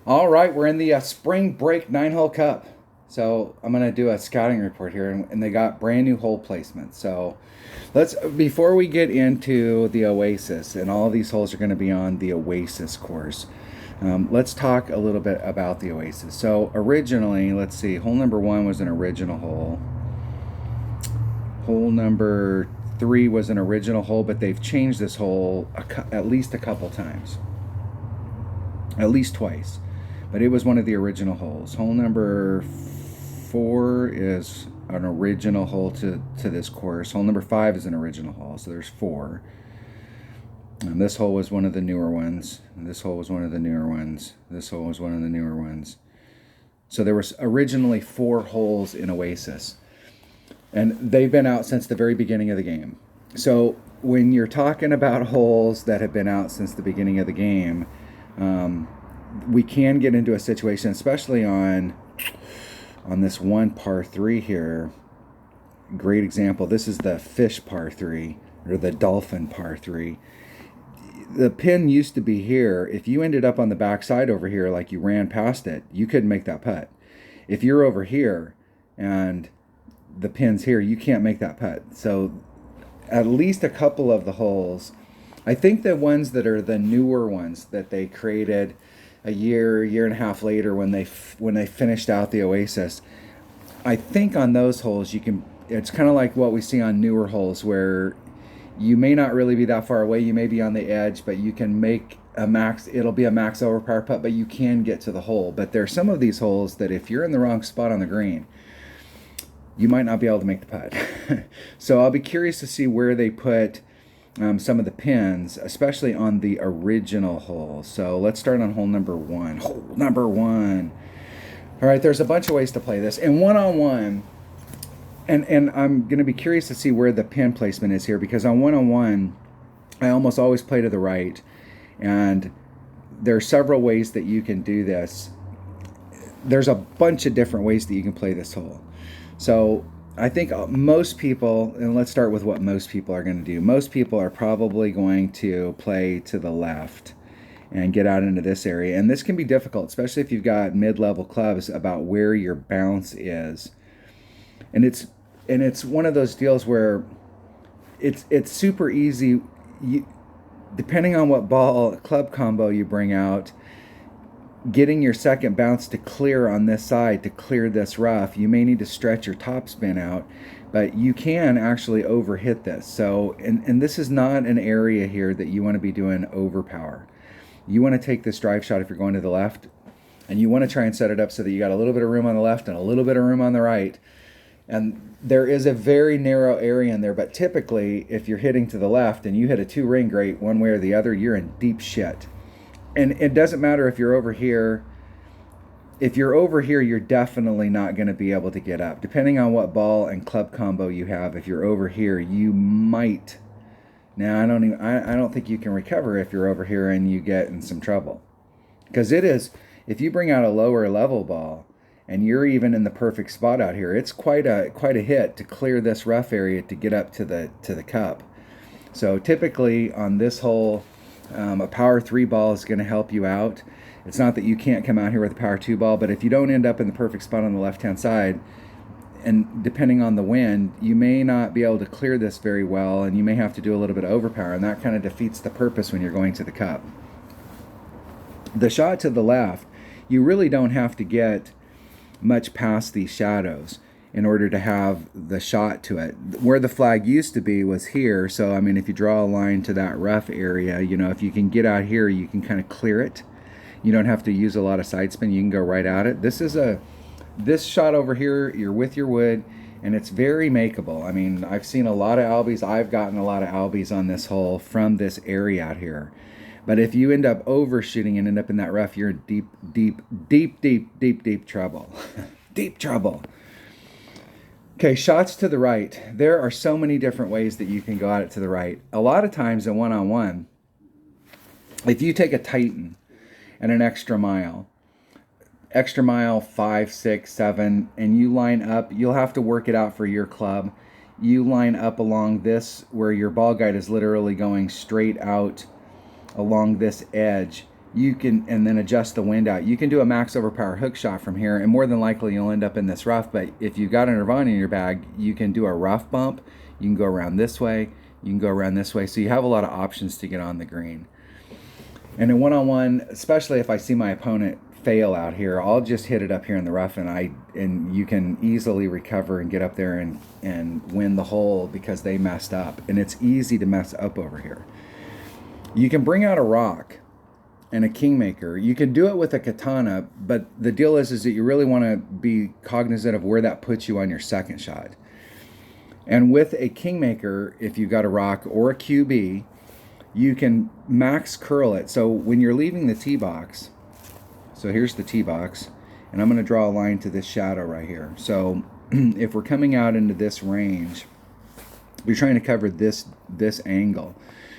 All right, we're in the spring break 9-hole cup. So I'm gonna do a scouting report here, and they got brand new hole placements. So let's before we get into the Oasis, and all of these holes are going to be on the Oasis course. Let's talk a little bit about the Oasis. So originally, let's see, hole number 1 was an original hole. Hole number 3 was an original hole, but they've changed this hole at least a couple times, at least twice. But it was one of the original holes. Hole number 4 is an original hole to this course. Hole number 5 is an original hole, so there's 4. And this hole was one of the newer ones. This hole was one of the newer ones. This hole was one of the newer ones. So there was originally 4 holes in Oasis. And they've been out since the very beginning of the game. So when you're talking about holes that have been out since the beginning of the game, we can get into a situation, especially on this one par 3 here. Great example. This is the fish par 3, or the dolphin par 3. The pin used to be here. If you ended up on the backside over here, like you ran past it, you couldn't make that putt. If you're over here and the pin's here, you can't make that putt. So at least a couple of the holes, I think the ones that are the newer ones that they created a year and a half later when they finished out the Oasis, I think on those holes you can, it's kind of like what we see on newer holes where you may not really be that far away, you may be on the edge, but you can make a max, it'll be a max overpower putt, but you can get to the hole. But there are some of these holes that if you're in the wrong spot on the green, you might not be able to make the putt. So I'll be curious to see where they put some of the pins, especially on the original hole. So let's start on hole number 1. Hole number 1. All right, there's a bunch of ways to play this. And one-on-one, and I'm going to be curious to see where the pin placement is here, because on one-on-one, I almost always play to the right. And there are several ways that you can do this. There's a bunch of different ways that you can play this hole. So I think most people, and let's start with what most people are going to do. Most people are probably going to play to the left and get out into this area. And this can be difficult, especially if you've got mid-level clubs, about where your bounce is. And it's one of those deals where it's super easy. Depending on what ball club combo you bring out, getting your second bounce to clear on this side, to clear this rough, you may need to stretch your topspin out, but you can actually overhit this. So, and this is not an area here that you want to be doing overpower. You want to take this drive shot if you're going to the left, and you want to try and set it up so that you got a little bit of room on the left and a little bit of room on the right. And there is a very narrow area in there, but typically if you're hitting to the left and you hit a 2-ring grate one way or the other, you're in deep shit. And it doesn't matter if you're over here. If you're over here, you're definitely not going to be able to get up. Depending on what ball and club combo you have, if you're over here, you might. Now, I don't think you can recover if you're over here and you get in some trouble. Because it is, if you bring out a lower level ball and you're even in the perfect spot out here, it's quite a hit to clear this rough area to get up to the cup. So typically on this hole, a power 3 ball is going to help you out. It's not that you can't come out here with a power 2 ball, but if you don't end up in the perfect spot on the left-hand side, and depending on the wind, you may not be able to clear this very well, and you may have to do a little bit of overpower, and that kind of defeats the purpose when you're going to the cup. The shot to the left, you really don't have to get much past these shadows in order to have the shot to it. Where the flag used to be was here, so I mean, if you draw a line to that rough area, you know, if you can get out here, you can kind of clear it. You don't have to use a lot of side spin. You can go right at it. This shot over here, you're with your wood, and it's very makeable. I mean, I've seen a lot of albies. I've gotten a lot of albies on this hole from this area out here. But if you end up overshooting and end up in that rough, you're in deep trouble. Deep trouble. Okay, shots to the right. There are so many different ways that you can go at it to the right. A lot of times in one-on-one, if you take a Titan and an extra mile 5, 6, 7, and you line up, you'll have to work it out for your club. You line up along this where your ball guide is literally going straight out along this edge, you can, and then adjust the wind out. You can do a max overpower hook shot from here, and more than likely you'll end up in this rough. But if you've got a Nirvana in your bag, you can do a rough bump. You can go around this way. You can go around this way. So you have a lot of options to get on the green. And in one-on-one, especially if I see my opponent fail out here, I'll just hit it up here in the rough, and you can easily recover and get up there and win the hole because they messed up. And it's easy to mess up over here. You can bring out a rock and a kingmaker. You can do it with a katana, but the deal is that you really want to be cognizant of where that puts you on your second shot. And with a kingmaker, if you've got a rock or a QB, you can max curl it. So when you're leaving the tee box, so here's the tee box, and I'm going to draw a line to this shadow right here. So if we're coming out into this range, we're trying to cover this angle.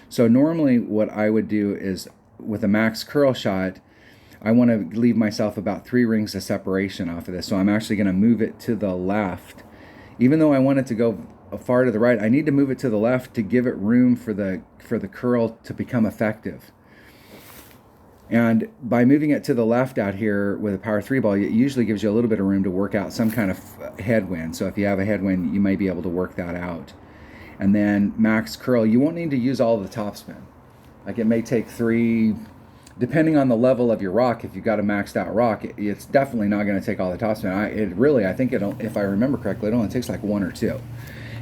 So normally what I would do is, with a max curl shot, I want to leave myself about 3 rings of separation off of this. So I'm actually going to move it to the left. Even though I want it to go far to the right, I need to move it to the left to give it room for the curl to become effective. And by moving it to the left out here with a power 3 ball, it usually gives you a little bit of room to work out some kind of headwind. So if you have a headwind, you may be able to work that out. And then max curl, you won't need to use all the topspin. Like, it may take 3, depending on the level of your rock. If you've got a maxed out rock, it's definitely not going to take all the topspin. I think if I remember correctly, it only takes like 1 or 2.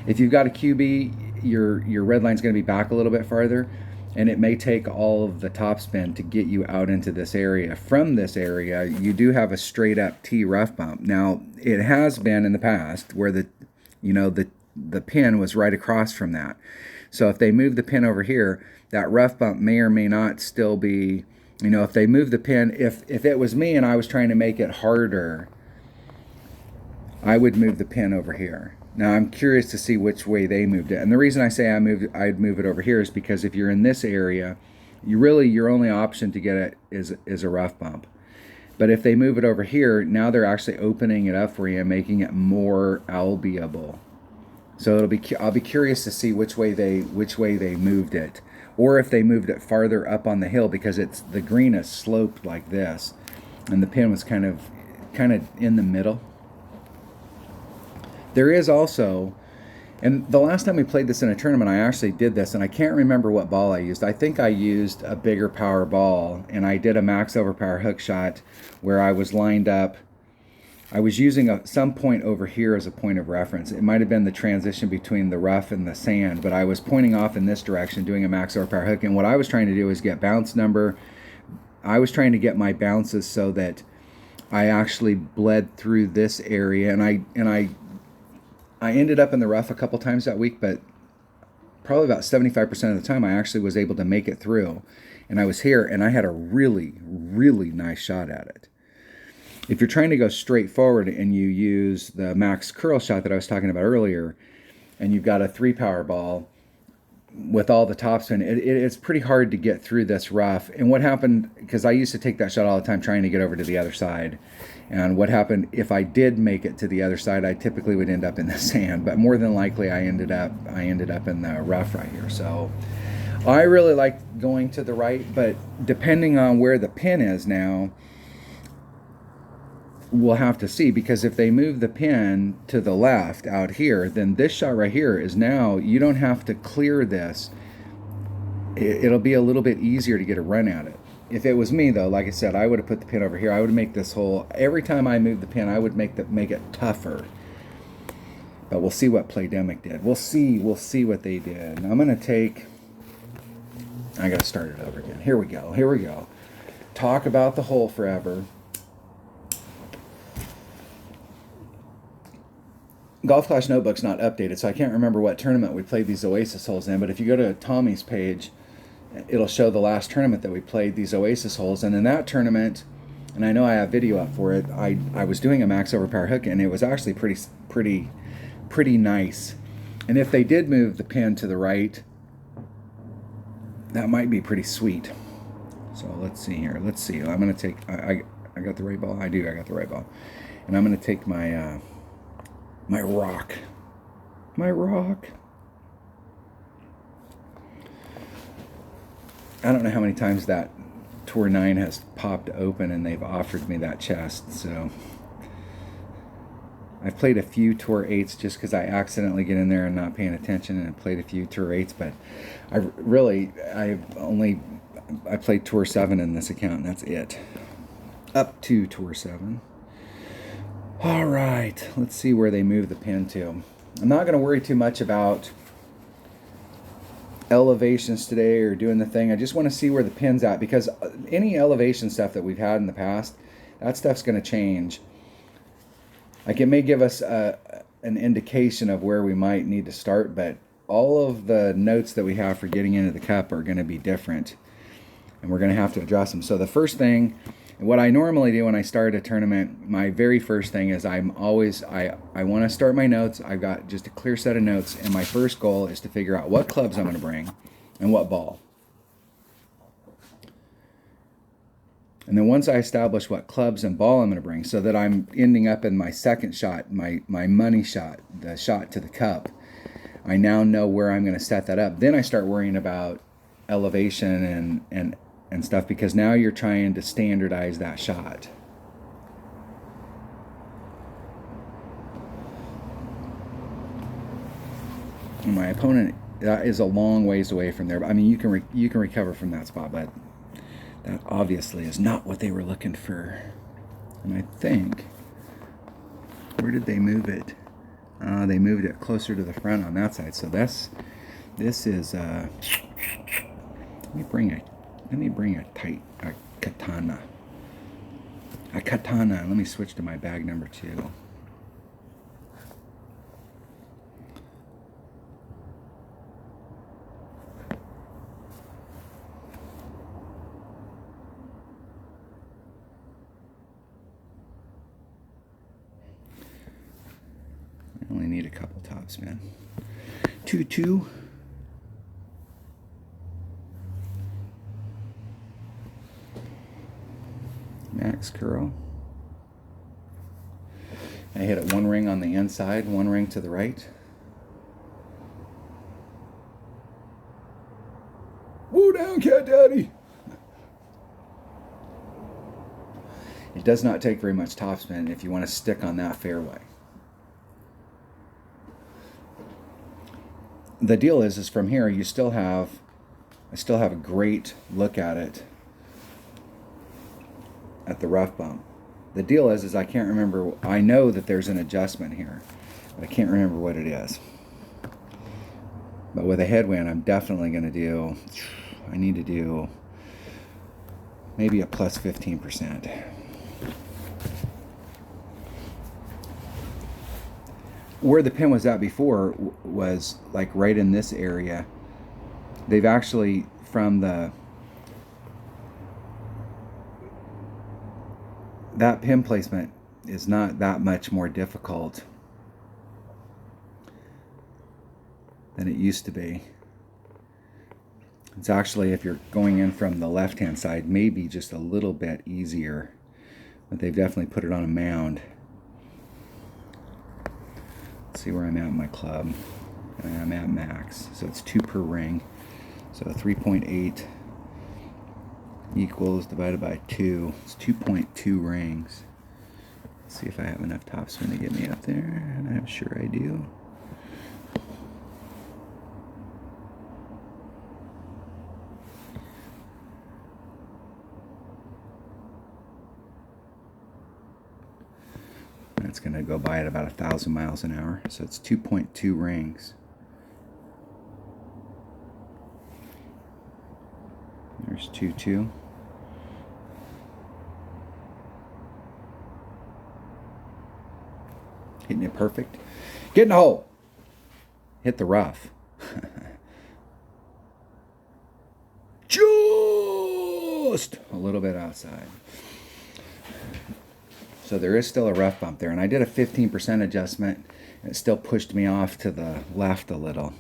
If you've got a QB, your red line's going to be back a little bit farther, and it may take all of the topspin to get you out into this area. From this area, you do have a straight up T rough bump. Now, it has been in the past where the pin was right across from that. So if they move the pin over here, that rough bump may or may not still be, if they move the pin, if it was me and I was trying to make it harder, I would move the pin over here. Now I'm curious to see which way they moved it. And the reason I say I'd move it over here is because if you're in this area, your only option to get it is a rough bump. But if they move it over here, now they're actually opening it up for you and making it more albiable. So I'll be curious to see which way they moved it, or if they moved it farther up on the hill, because the green is sloped like this, and the pin was kind of in the middle. There is also, and the last time we played this in a tournament, I actually did this, and I can't remember what ball I used. I think I used a bigger power ball, and I did a max overpower hook shot where I was lined up. I was using some point over here as a point of reference. It might have been the transition between the rough and the sand, but I was pointing off in this direction, doing a max overpower hook, and what I was trying to do was get bounce number. I was trying to get my bounces so that I actually bled through this area, and I ended up in the rough a couple times that week, but probably about 75% of the time I actually was able to make it through. And I was here, and I had a really, really nice shot at it. If you're trying to go straight forward and you use the max curl shot that I was talking about earlier, and you've got a 3 power ball with all the topspin, it's pretty hard to get through this rough. And what happened, because I used to take that shot all the time trying to get over to the other side, and what happened, if I did make it to the other side, I typically would end up in the sand, but more than likely I ended up in the rough right here. So I really like going to the right, but depending on where the pin is now, we'll have to see, because if they move the pin to the left out here, then this shot right here is now, you don't have to clear this. It'll be a little bit easier to get a run at it. If it was me, though, like I said, I would have put the pin over here. I would make this hole, every time I move the pin, I would make it tougher. But we'll see what Playdemic did. We'll see what they did. I'm going to take, I got to start it over again. Here we go. Talk about the hole forever. Golf Clash Notebook's not updated, so I can't remember what tournament we played these Oasis holes in, but if you go to Tommy's page, it'll show the last tournament that we played these Oasis holes. And in that tournament, and I know I have video up for it, I was doing a max overpower hook, and it was actually pretty nice. And if they did move the pin to the right, that might be pretty sweet. So let's see here. Let's see. I'm going to take, I got the right ball? I do, I got the right ball. And I'm going to take my my rock. I don't know how many times that Tour 9 has popped open and they've offered me that chest. So I've played a few Tour 8s just because I accidentally get in there and not paying attention, and I played a few Tour 8s, but I played Tour 7 in this account, and that's it. Up to Tour 7. All right, let's see where they move the pin to. I'm not going to worry too much about elevations today or doing the thing. I just want to see where the pin's at, because any elevation stuff that we've had in the past, that stuff's going to change. Like, it may give us an indication of where we might need to start, but all of the notes that we have for getting into the cup are going to be different, and we're going to have to adjust them. So the first thing, what I normally do when I start a tournament, my very first thing is I want to start my notes. I've got just a clear set of notes, and my first goal is to figure out what clubs I'm going to bring and what ball. And then once I establish what clubs and ball I'm going to bring, so that I'm ending up in my second shot, my money shot, the shot to the cup, I now know where I'm going to set that up. Then I start worrying about elevation and stuff, because now you're trying to standardize that shot. And my opponent, that is a long ways away from there. I mean, you can recover from that spot, but that obviously is not what they were looking for. And I think, where did they move it? They moved it closer to the front on that side. So this is let me bring a katana. A katana. Let me switch to my bag number 2. I only need a couple tops, man. 2-2. Max curl. I hit it 1 ring on the inside, 1 ring to the right. Woo down, cat daddy! It does not take very much topspin if you want to stick on that fairway. The deal is from here I still have a great look at it at the rough bump. The deal is I can't remember. I know that there's an adjustment here, but I can't remember what it is. But with a headwind, I'm definitely going to do, I need to do maybe a plus 15%. Where the pin was at before was like right in this area. They've actually, from that pin placement is not that much more difficult than it used to be. It's actually, if you're going in from the left-hand side, maybe just a little bit easier, but they've definitely put it on a mound. Let's see where I'm at in my club. I'm at max, so it's 2 per ring. So 3.8 equals divided by 2. It's 2.2 rings. Let's see if I have enough topspin to get me up there, and I'm sure I do. It's going to go by at about 1,000 miles an hour, so it's 2.2 rings. There's 2-2. Hitting it perfect. Get in the hole. Hit the rough. Just a little bit outside. So there is still a rough bump there, and I did a 15% adjustment, and it still pushed me off to the left a little.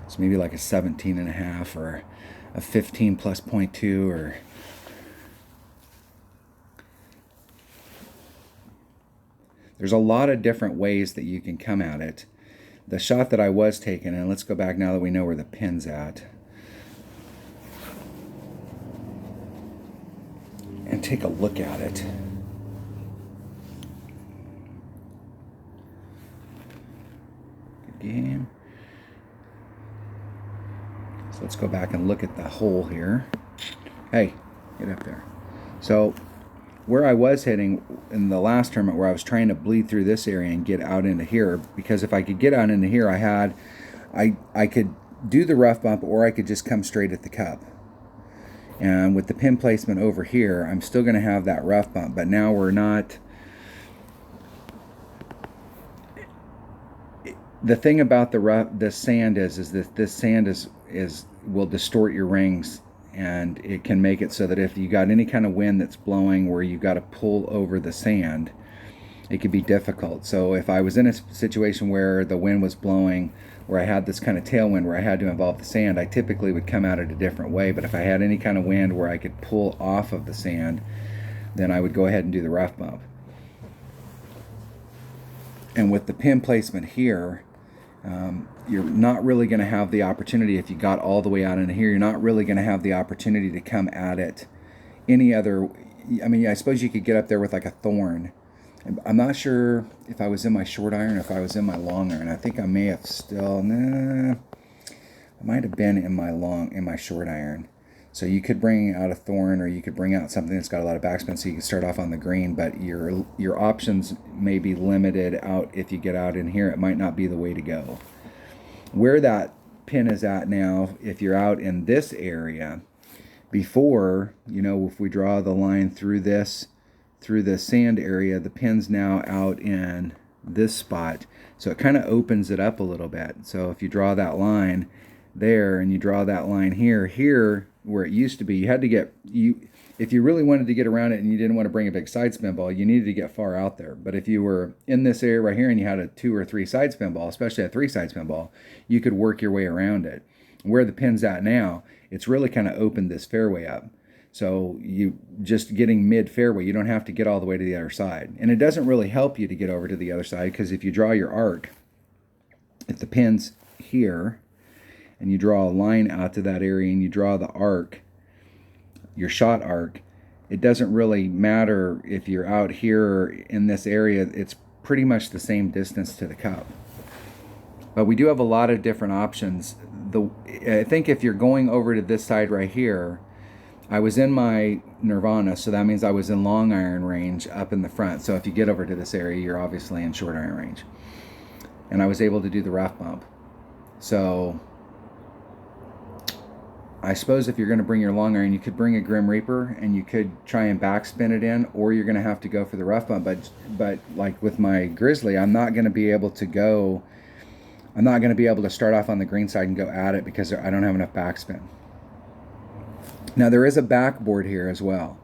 So maybe like a 17.5 or a 15 plus 0.2, or there's a lot of different ways that you can come at it. the shot that I was taking, and let's go back now that we know where the pin's at, and take a look at it. Good game. So let's go back and look at the hole here. Hey, get up there. So where I was hitting in the last tournament, where I was trying to bleed through this area and get out into here, because if I could get out into here, I could do the rough bump, or I could just come straight at the cup. And with the pin placement over here, I'm still going to have that rough bump, but now we're not. The thing about the sand is that this sand will distort your rings, and it can make it so that if you got any kind of wind that's blowing where you got to pull over the sand, it could be difficult. So if I was in a situation where the wind was blowing, where I had this kind of tailwind where I had to involve the sand, I typically would come at it a different way. But if I had any kind of wind where I could pull off of the sand, then I would go ahead and do the rough bump. And with the pin placement here, you're not really going to have the opportunity, if you got all the way out into here, you're not really going to have the opportunity to come at it any other. I mean, I suppose you could get up there with like a thorn. I'm not sure if I was in my short iron or if I was in my long iron. I think I may have still, I might have been in my short iron. So you could bring out a thorn, or you could bring out something that's got a lot of backspin, so you can start off on the green, but your options may be limited out. If you get out in here, it might not be the way to go. Where that pin is at now, if you're out in this area, before, if we draw the line through the sand area, the pin's now out in this spot, so it kind of opens it up a little bit. So if you draw that line there, and you draw that line here where it used to be, you had to get, if you really wanted to get around it and you didn't want to bring a big side spin ball, you needed to get far out there. But if you were in this area right here and you had a 2 or 3 side spin ball, especially a 3 side spin ball, you could work your way around it. Where the pin's at now, it's really kind of opened this fairway up. So you just getting mid fairway, you don't have to get all the way to the other side. And it doesn't really help you to get over to the other side, because if you draw your arc, if the pin's here, and you draw a line out to that area, and you draw the arc, your shot arc, it doesn't really matter if you're out here or in this area. It's pretty much the same distance to the cup. But we do have a lot of different options. I think if you're going over to this side right here, I was in my Nirvana, so that means I was in long iron range up in the front. So if you get over to this area, you're obviously in short iron range. And I was able to do the rough bump. So I suppose if you're going to bring your long iron, you could bring a Grim Reaper and you could try and backspin it in, or you're going to have to go for the rough bump. But like with my Grizzly, I'm not going to be able to start off on the green side and go at it, because I don't have enough backspin. Now there is a backboard here as well.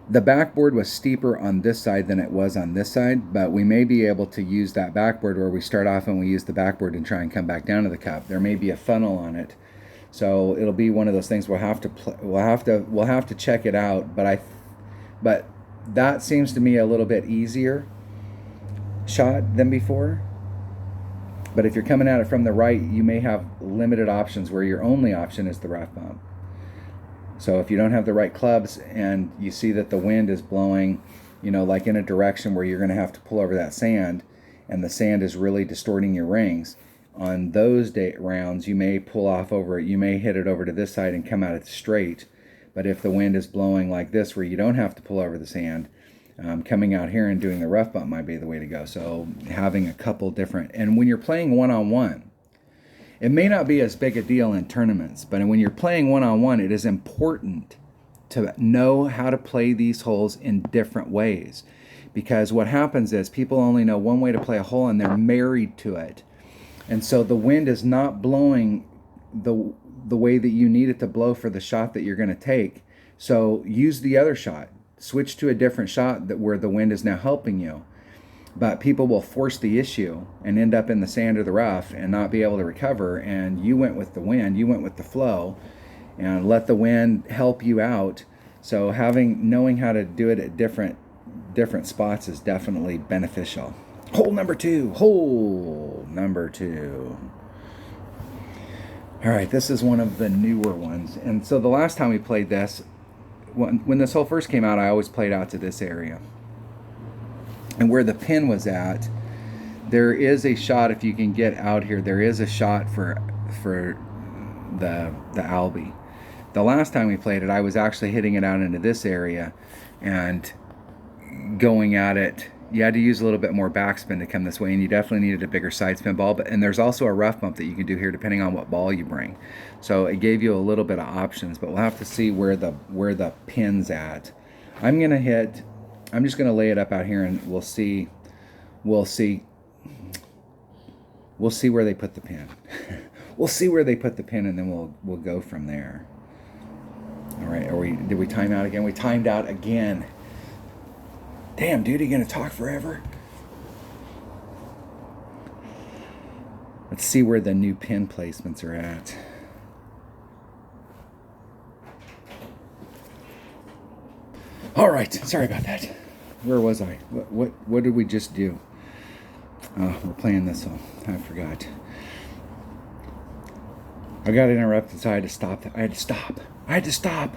The backboard was steeper on this side than it was on this side, but we may be able to use that backboard where we start off and we use the backboard and try and come back down to the cup. There may be a funnel on it. So it'll be one of those things we'll have to check it out, but that seems to me a little bit easier shot than before. But if you're coming at it from the right, you may have limited options where your only option is the rough bump. So if you don't have the right clubs and you see that the wind is blowing, like in a direction where you're going to have to pull over that sand, and the sand is really distorting your rings, on those rounds, you may pull off over it. You may hit it over to this side and come at it straight. But if the wind is blowing like this, where you don't have to pull over the sand, coming out here and doing the rough bump might be the way to go. So having a couple different, and when you're playing one-on-one, it may not be as big a deal in tournaments, but when you're playing one-on-one, it is important to know how to play these holes in different ways. Because what happens is people only know one way to play a hole, and they're married to it. And so the wind is not blowing the way that you need it to blow for the shot that you're going to take. So use the other shot. Switch to a different shot where the wind is now helping you. But people will force the issue and end up in the sand or the rough and not be able to recover. And you went with the wind, you went with the flow, and let the wind help you out. So knowing how to do it at different spots is definitely beneficial. Hole number two. Hole number two. All right, this is one of the newer ones. And so the last time we played this, when this hole first came out, I always played out to this area. And where the pin was at, there is a shot, if you can get out here, there is a shot for the Albie. The last time we played it, I was actually hitting it out into this area and going at it. You had to use a little bit more backspin to come this way, and you definitely needed a bigger side spin ball. And there's also a rough bump that you can do here depending on what ball you bring. So it gave you a little bit of options, but we'll have to see where the pin's at. I'm just gonna lay it up out here, and we'll see where they put the pin. We'll see where they put the pin, and then we'll go from there. All right, did we time out again? We timed out again. Damn, dude, are you gonna talk forever? Let's see where the new pin placements are at. All right, sorry about that. Where was I? What did we just do? Oh, we're playing this song. I forgot. I got interrupted, so I had to stop. I had to stop.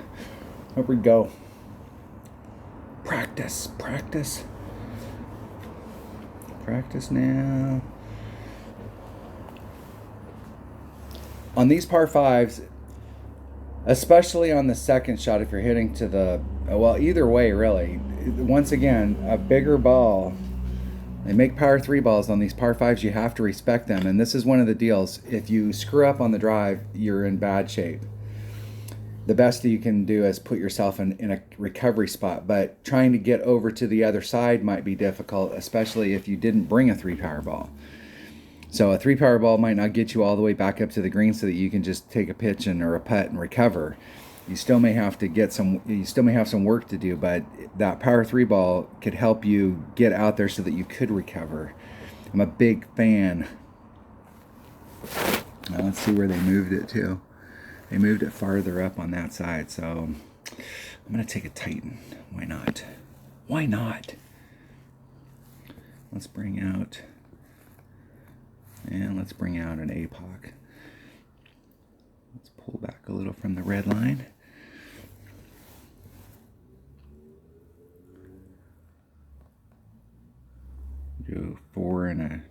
Here we go. Practice now. On these par fives, especially on the second shot, if you're hitting to the, well, either way, really. Once again, a bigger ball. They make par 3 balls on these par 5s. You have to respect them. And this is one of the deals. If you screw up on the drive, you're in bad shape. The best that you can do is put yourself in a recovery spot. But trying to get over to the other side might be difficult, especially if you didn't bring a 3-power ball. So a 3-power ball might not get you all the way back up to the green so that you can just take a pitch or a putt and recover. You still may have some work to do, but that power 3 ball could help you get out there so that you could recover. I'm a big fan. Now let's see where they moved it to. They moved it farther up on that side, so I'm going to take a Titan. Why not? Why not? Let's bring out an APOC. Let's pull back a little from the red line. Do 4.5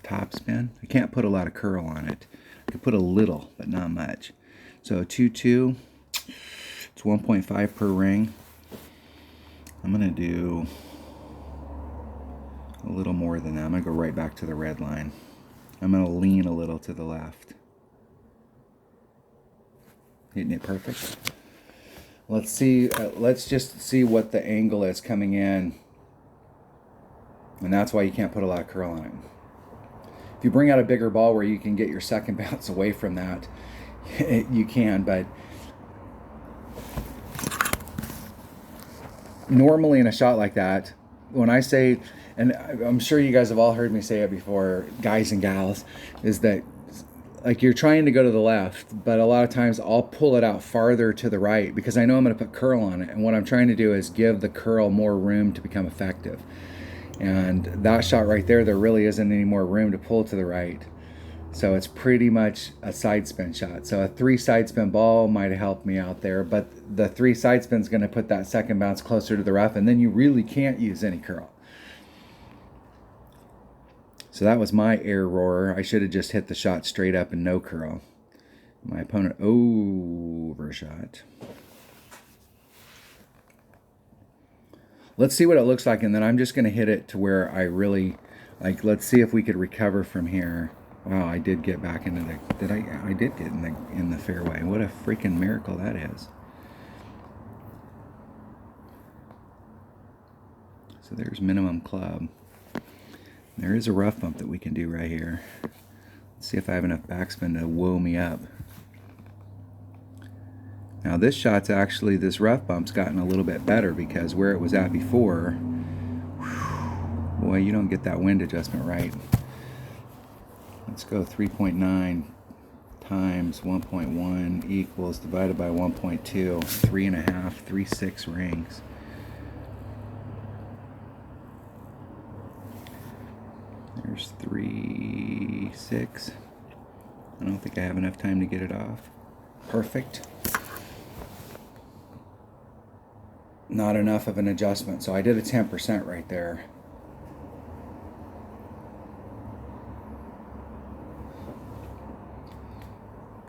topspin. I can't put a lot of curl on it. I could put a little, but not much. So 2-2. It's 1.5 per ring. I'm gonna do a little more than that. I'm gonna go right back to the red line. I'm gonna lean a little to the left. Hitting it perfect. Let's see. Let's just see what the angle is coming in. And that's why you can't put a lot of curl on it. If you bring out a bigger ball where you can get your second bounce away from that, you can, but normally in a shot like that, when I say, and I'm sure you guys have all heard me say it before, guys and gals, is that like you're trying to go to the left, but a lot of times I'll pull it out farther to the right because I know I'm going to put curl on it. And what I'm trying to do is give the curl more room to become effective. And that shot right there really isn't any more room to pull to the right. So it's pretty much a side spin shot. So a 3 side spin ball might have helped me out there, but the 3 side spin is going to put that second bounce closer to the rough, and then you really can't use any curl. So that was my error. I should have just hit the shot straight up and no curl. My opponent overshot. Let's see what it looks like, and then I'm just going to hit it to where I really, like, let's see if we could recover from here. Wow, I did get back into the, I did get in the fairway. What a freaking miracle that is. So there's minimum club. There is a rough bump that we can do right here. Let's see if I have enough backspin to woe me up. Now this shot's actually, this rough bump's gotten a little bit better because where it was at before, whew, boy, you don't get that wind adjustment right. Let's go 3.9 times 1.1 equals divided by 1.2, 3.5, 3.6 rings. 3.6. I don't think I have enough time to get it off. Perfect. Not enough of an adjustment, so I did a 10% right there.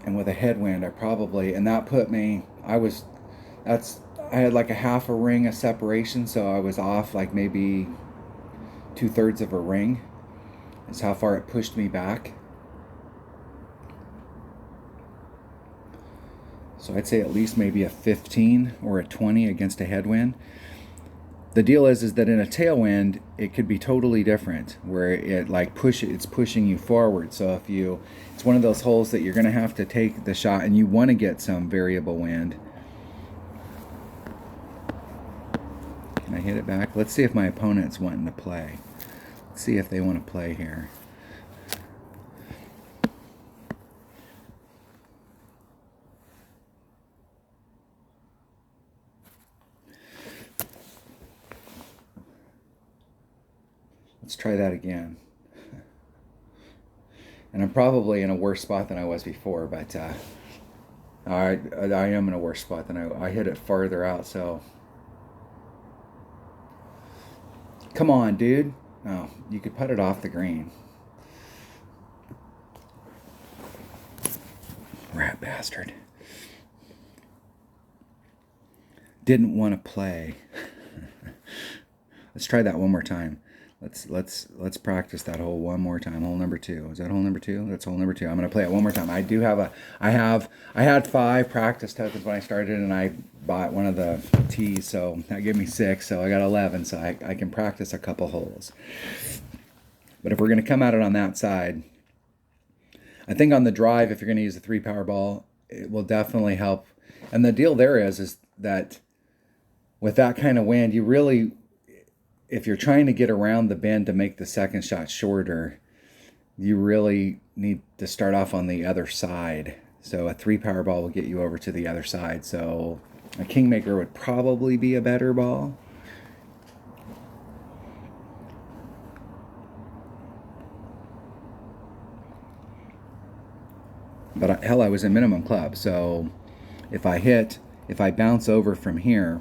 And with a headwind, I probably, and that put me, I had like a half a ring of separation, so I was off like maybe 2/3 of a ring. That's how far it pushed me back. So I'd say at least maybe a 15 or a 20 against a headwind. The deal is that in a tailwind, it could be totally different, where it like it's pushing you forward. So it's one of those holes that you're going to have to take the shot, and you want to get some variable wind. Can I hit it back? Let's see if my opponent's wanting to play. Let's see if they want to play here. Let's try that again. And I'm probably in a worse spot than I was before, but I am in a worse spot than I hit it farther out, so. Come on, dude. Oh, you could put it off the green. Rat bastard. Didn't want to play. Let's try that one more time. Let's practice that hole one more time. Hole number 2. Is that hole number 2? That's hole number 2. I'm gonna play it one more time. I had 5 practice tokens when I started, and I bought one of the tees, so that gave me 6. So I got 11. So I can practice a couple holes. But if we're gonna come at it on that side, I think on the drive, if you're gonna use a 3 power ball, it will definitely help. And the deal there is that with that kind of wind, you really, if you're trying to get around the bend to make the second shot shorter, you really need to start off on the other side. So a 3 power ball will get you over to the other side. So a Kingmaker would probably be a better ball. But hell, I was in minimum club. So if I bounce over from here,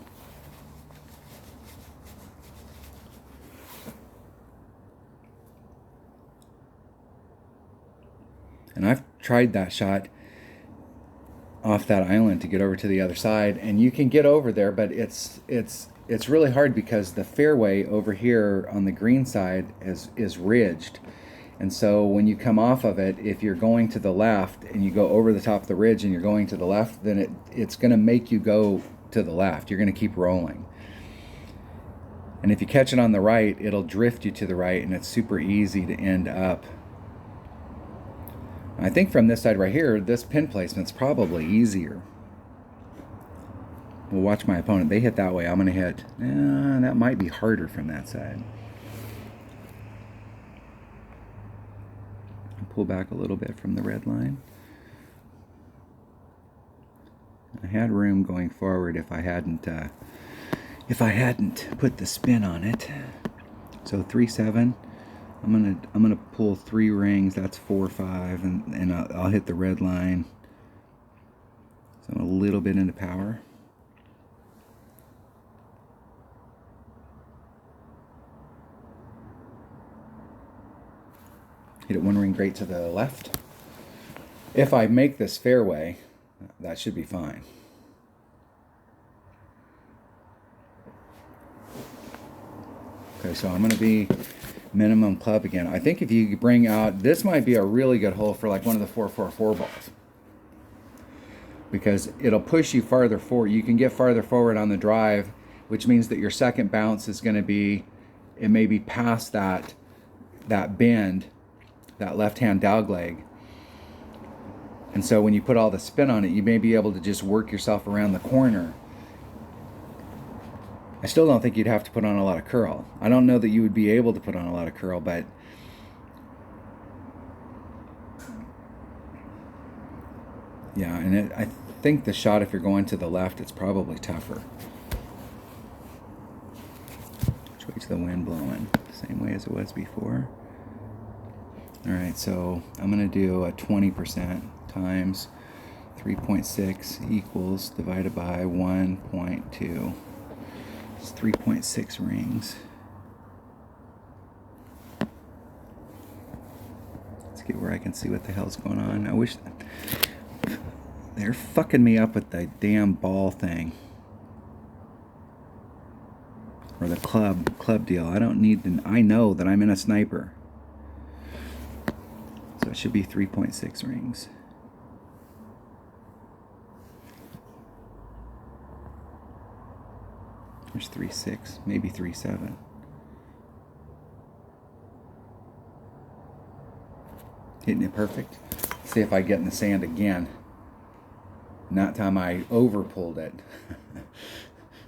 and I've tried that shot off that island to get over to the other side, and you can get over there, but it's really hard because the fairway over here on the green side is ridged. And so when you come off of it, if you're going to the left and you go over the top of the ridge and you're going to the left, then it's going to make you go to the left. You're going to keep rolling. And if you catch it on the right, it'll drift you to the right, and it's super easy to end up. I think from this side right here, this pin placement's probably easier. We'll watch my opponent. They hit that way. I'm going to hit. That might be harder from that side. Pull back a little bit from the red line. I had room going forward if I hadn't put the spin on it. So 3-7. I'm gonna pull 3 rings. That's 4-5, and I'll hit the red line. So I'm a little bit into power. Hit it 1 ring great to the left. If I make this fairway, that should be fine. Okay, so I'm going to be minimum club again. I think if you bring out, this might be a really good hole for like one of the 4-4-4 balls, because it'll push you farther forward. You can get farther forward on the drive, which means that your second bounce is going to be, it may be past that bend, that left-hand dog leg. And so when you put all the spin on it, you may be able to just work yourself around the corner. I still don't think you'd have to put on a lot of curl. I don't know that you would be able to put on a lot of curl, but yeah, and I think the shot, if you're going to the left, it's probably tougher. Which way's the wind blowing? Same way as it was before. All right, so I'm going to do a 20% times 3.6 equals divided by 1.2. It's 3.6 rings. Let's get where I can see what the hell's going on. I wish they're fucking me up with the damn ball thing. Or the club deal. I don't need to, I know that I'm in a sniper. So it should be 3.6 rings. There's 3.6, maybe 3.7. Hitting it perfect. Let's see if I get in the sand again. And that time I over pulled it.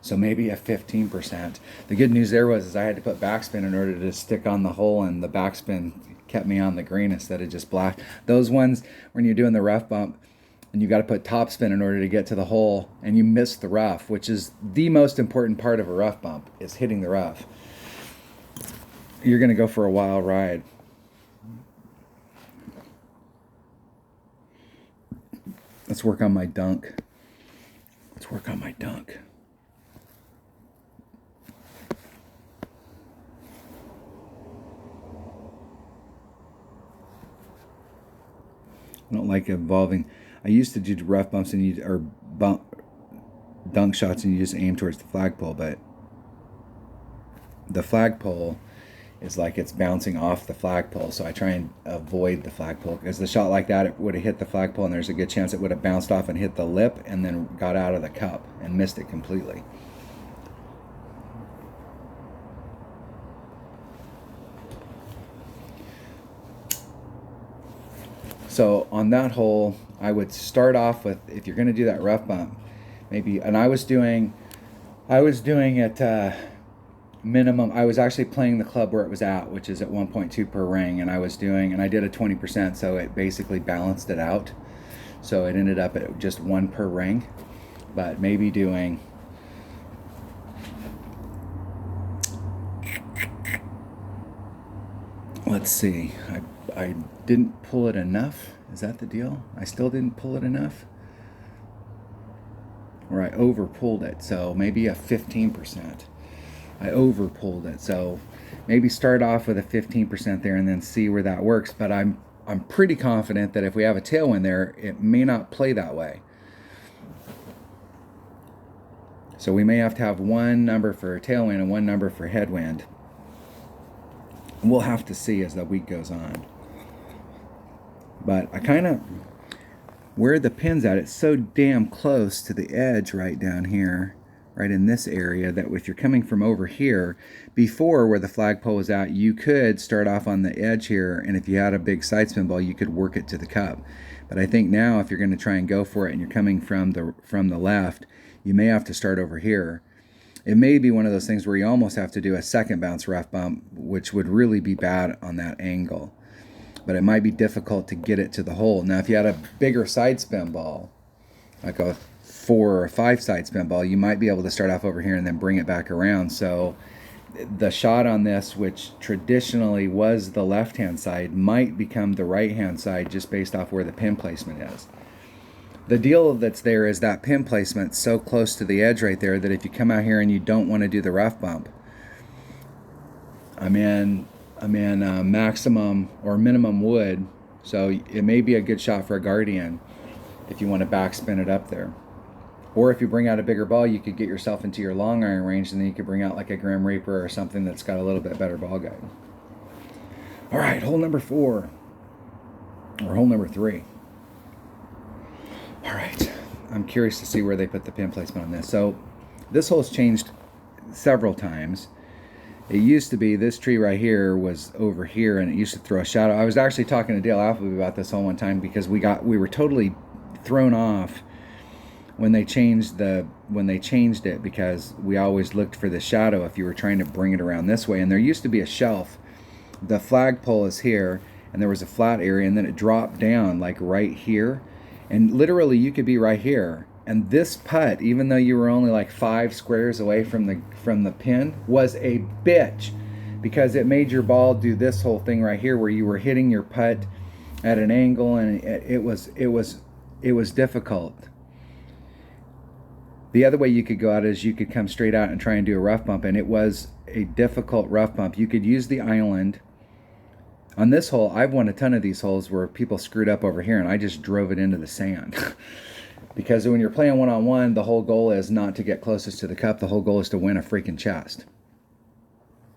So maybe a 15%. The good news there was I had to put backspin in order to stick on the hole, and the backspin kept me on the green instead of just black. Those ones when you're doing the rough bump and you got to put topspin in order to get to the hole and you miss the rough, which is the most important part of a rough bump, is hitting the rough. You're going to go for a wild ride. Let's work on my dunk. Let's work on my dunk. I don't like evolving. I used to do rough bumps and dunk shots and you just aim towards the flagpole, but the flagpole is like it's bouncing off the flagpole, so I try and avoid the flagpole, because the shot like that, it would have hit the flagpole and there's a good chance it would have bounced off and hit the lip and then got out of the cup and missed it completely. So on that hole, I would start off with, if you're going to do that rough bump, maybe, and I was doing it minimum. I was actually playing the club where it was at, which is at 1.2 per ring, and I did a 20%, so it basically balanced it out. So it ended up at just 1 per ring, but maybe doing, let's see, I didn't pull it enough. Is that the deal? I still didn't pull it enough? Or I over pulled it, so maybe a 15%. I over pulled it, so maybe start off with a 15% there and then see where that works. But I'm pretty confident that if we have a tailwind there, it may not play that way. So we may have to have one number for tailwind and one number for headwind. We'll have to see as the week goes on. But I kind of, where the pin's at, it's so damn close to the edge right down here, right in this area, that if you're coming from over here, before where the flagpole was at, you could start off on the edge here, and if you had a big side spin ball, you could work it to the cup. But I think now if you're going to try and go for it and you're coming from the left, you may have to start over here. It may be one of those things where you almost have to do a second bounce rough bump, which would really be bad on that angle. But it might be difficult to get it to the hole. Now, if you had a bigger side spin ball, like a 4 or 5 side spin ball, you might be able to start off over here and then bring it back around. So the shot on this, which traditionally was the left-hand side, might become the right-hand side just based off where the pin placement is. The deal that's there is that pin placement so close to the edge right there that if you come out here and you don't want to do the rough bump, I'm in maximum or minimum wood, so it may be a good shot for a guardian if you want to backspin it up there. Or if you bring out a bigger ball, you could get yourself into your long iron range, and then you could bring out like a Grim Reaper or something that's got a little bit better ball guide. All right, hole number 4, or hole number 3. All right, I'm curious to see where they put the pin placement on this. So this hole's changed several times. It used to be this tree right here was over here, and it used to throw a shadow. I was actually talking to Dale Appleby about this hole one time, because we were totally thrown off when they changed it, because we always looked for the shadow if you were trying to bring it around this way. And there used to be a shelf. The flagpole is here, and there was a flat area, and then it dropped down like right here, and literally you could be right here. And this putt, even though you were only like 5 squares away from the pin, was a bitch, because it made your ball do this whole thing right here where you were hitting your putt at an angle, and it was difficult. The other way you could go out is you could come straight out and try and do a rough bump, and it was a difficult rough bump. You could use the island. On this hole, I've won a ton of these holes where people screwed up over here, and I just drove it into the sand. Because when you're playing one-on-one, the whole goal is not to get closest to the cup. The whole goal is to win a freaking chest.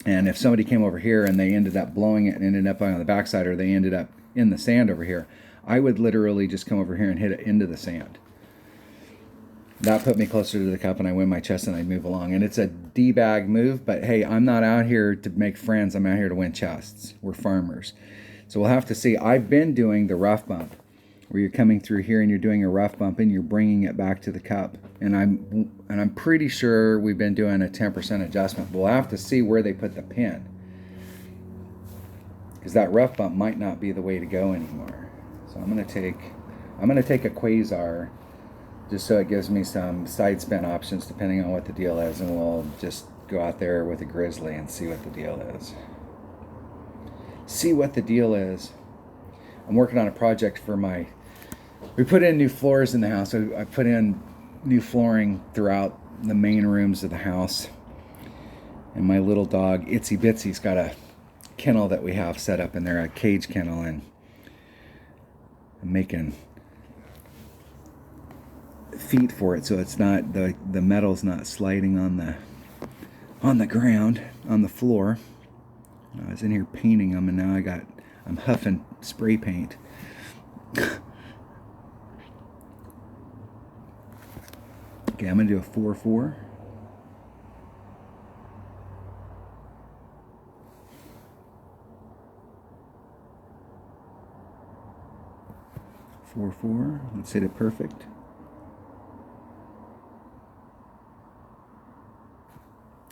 And if somebody came over here and they ended up blowing it and ended up on the backside, or they ended up in the sand over here, I would literally just come over here and hit it into the sand. That put me closer to the cup, and I win my chest, and I move along. And it's a D-bag move, but hey, I'm not out here to make friends. I'm out here to win chests. We're farmers. So we'll have to see. I've been doing the rough bump, where you're coming through here and you're doing a rough bump and you're bringing it back to the cup. And I'm pretty sure we've been doing a 10% adjustment. We'll have to see where they put the pin, because that rough bump might not be the way to go anymore. So I'm gonna take a quasar, just so it gives me some side spin options depending on what the deal is, and we'll just go out there with a grizzly and see what the deal is. See what the deal is. I'm working on a project for we put in new floors in the house. I put in new flooring throughout the main rooms of the house. And my little dog, Itsy Bitsy's got a kennel that we have set up in there, a cage kennel, and I'm making feet for it so it's not, the metal's not sliding on the ground, on the floor. I was in here painting them, and now I'm huffing spray paint. Okay, I'm gonna do a 4-4. Let's hit it perfect.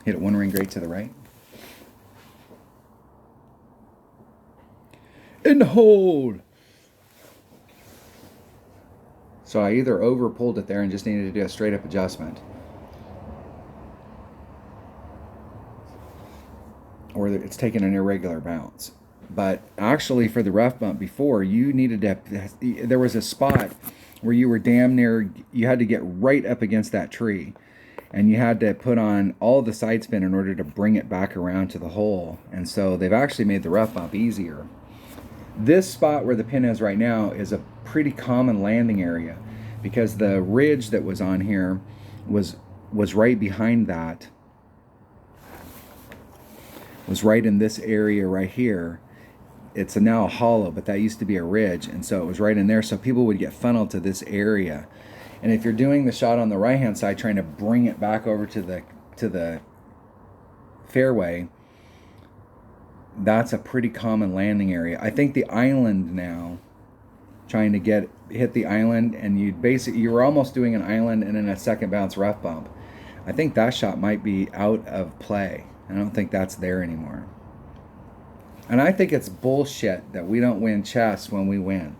Hit it one ring great to the right. And hold. So I either over pulled it there and just needed to do a straight up adjustment, or it's taking an irregular bounce. But actually, for the rough bump before, you needed to, there was a spot where you were damn near, you had to get right up against that tree, and you had to put on all the side spin in order to bring it back around to the hole. And so they've actually made the rough bump easier. This spot where the pin is right now is a pretty common landing area, because the ridge that was on here was right behind that, was right in this area right here. It's now a hollow, but that used to be a ridge, and so it was right in there, so people would get funneled to this area. And if you're doing the shot on the right hand side, trying to bring it back over to the fairway, that's a pretty common landing area. I think the island now, trying to hit the island, and you were almost doing an island and then a second bounce rough bump. I think that shot might be out of play. I don't think that's there anymore. And I think it's bullshit that we don't win chests when we win.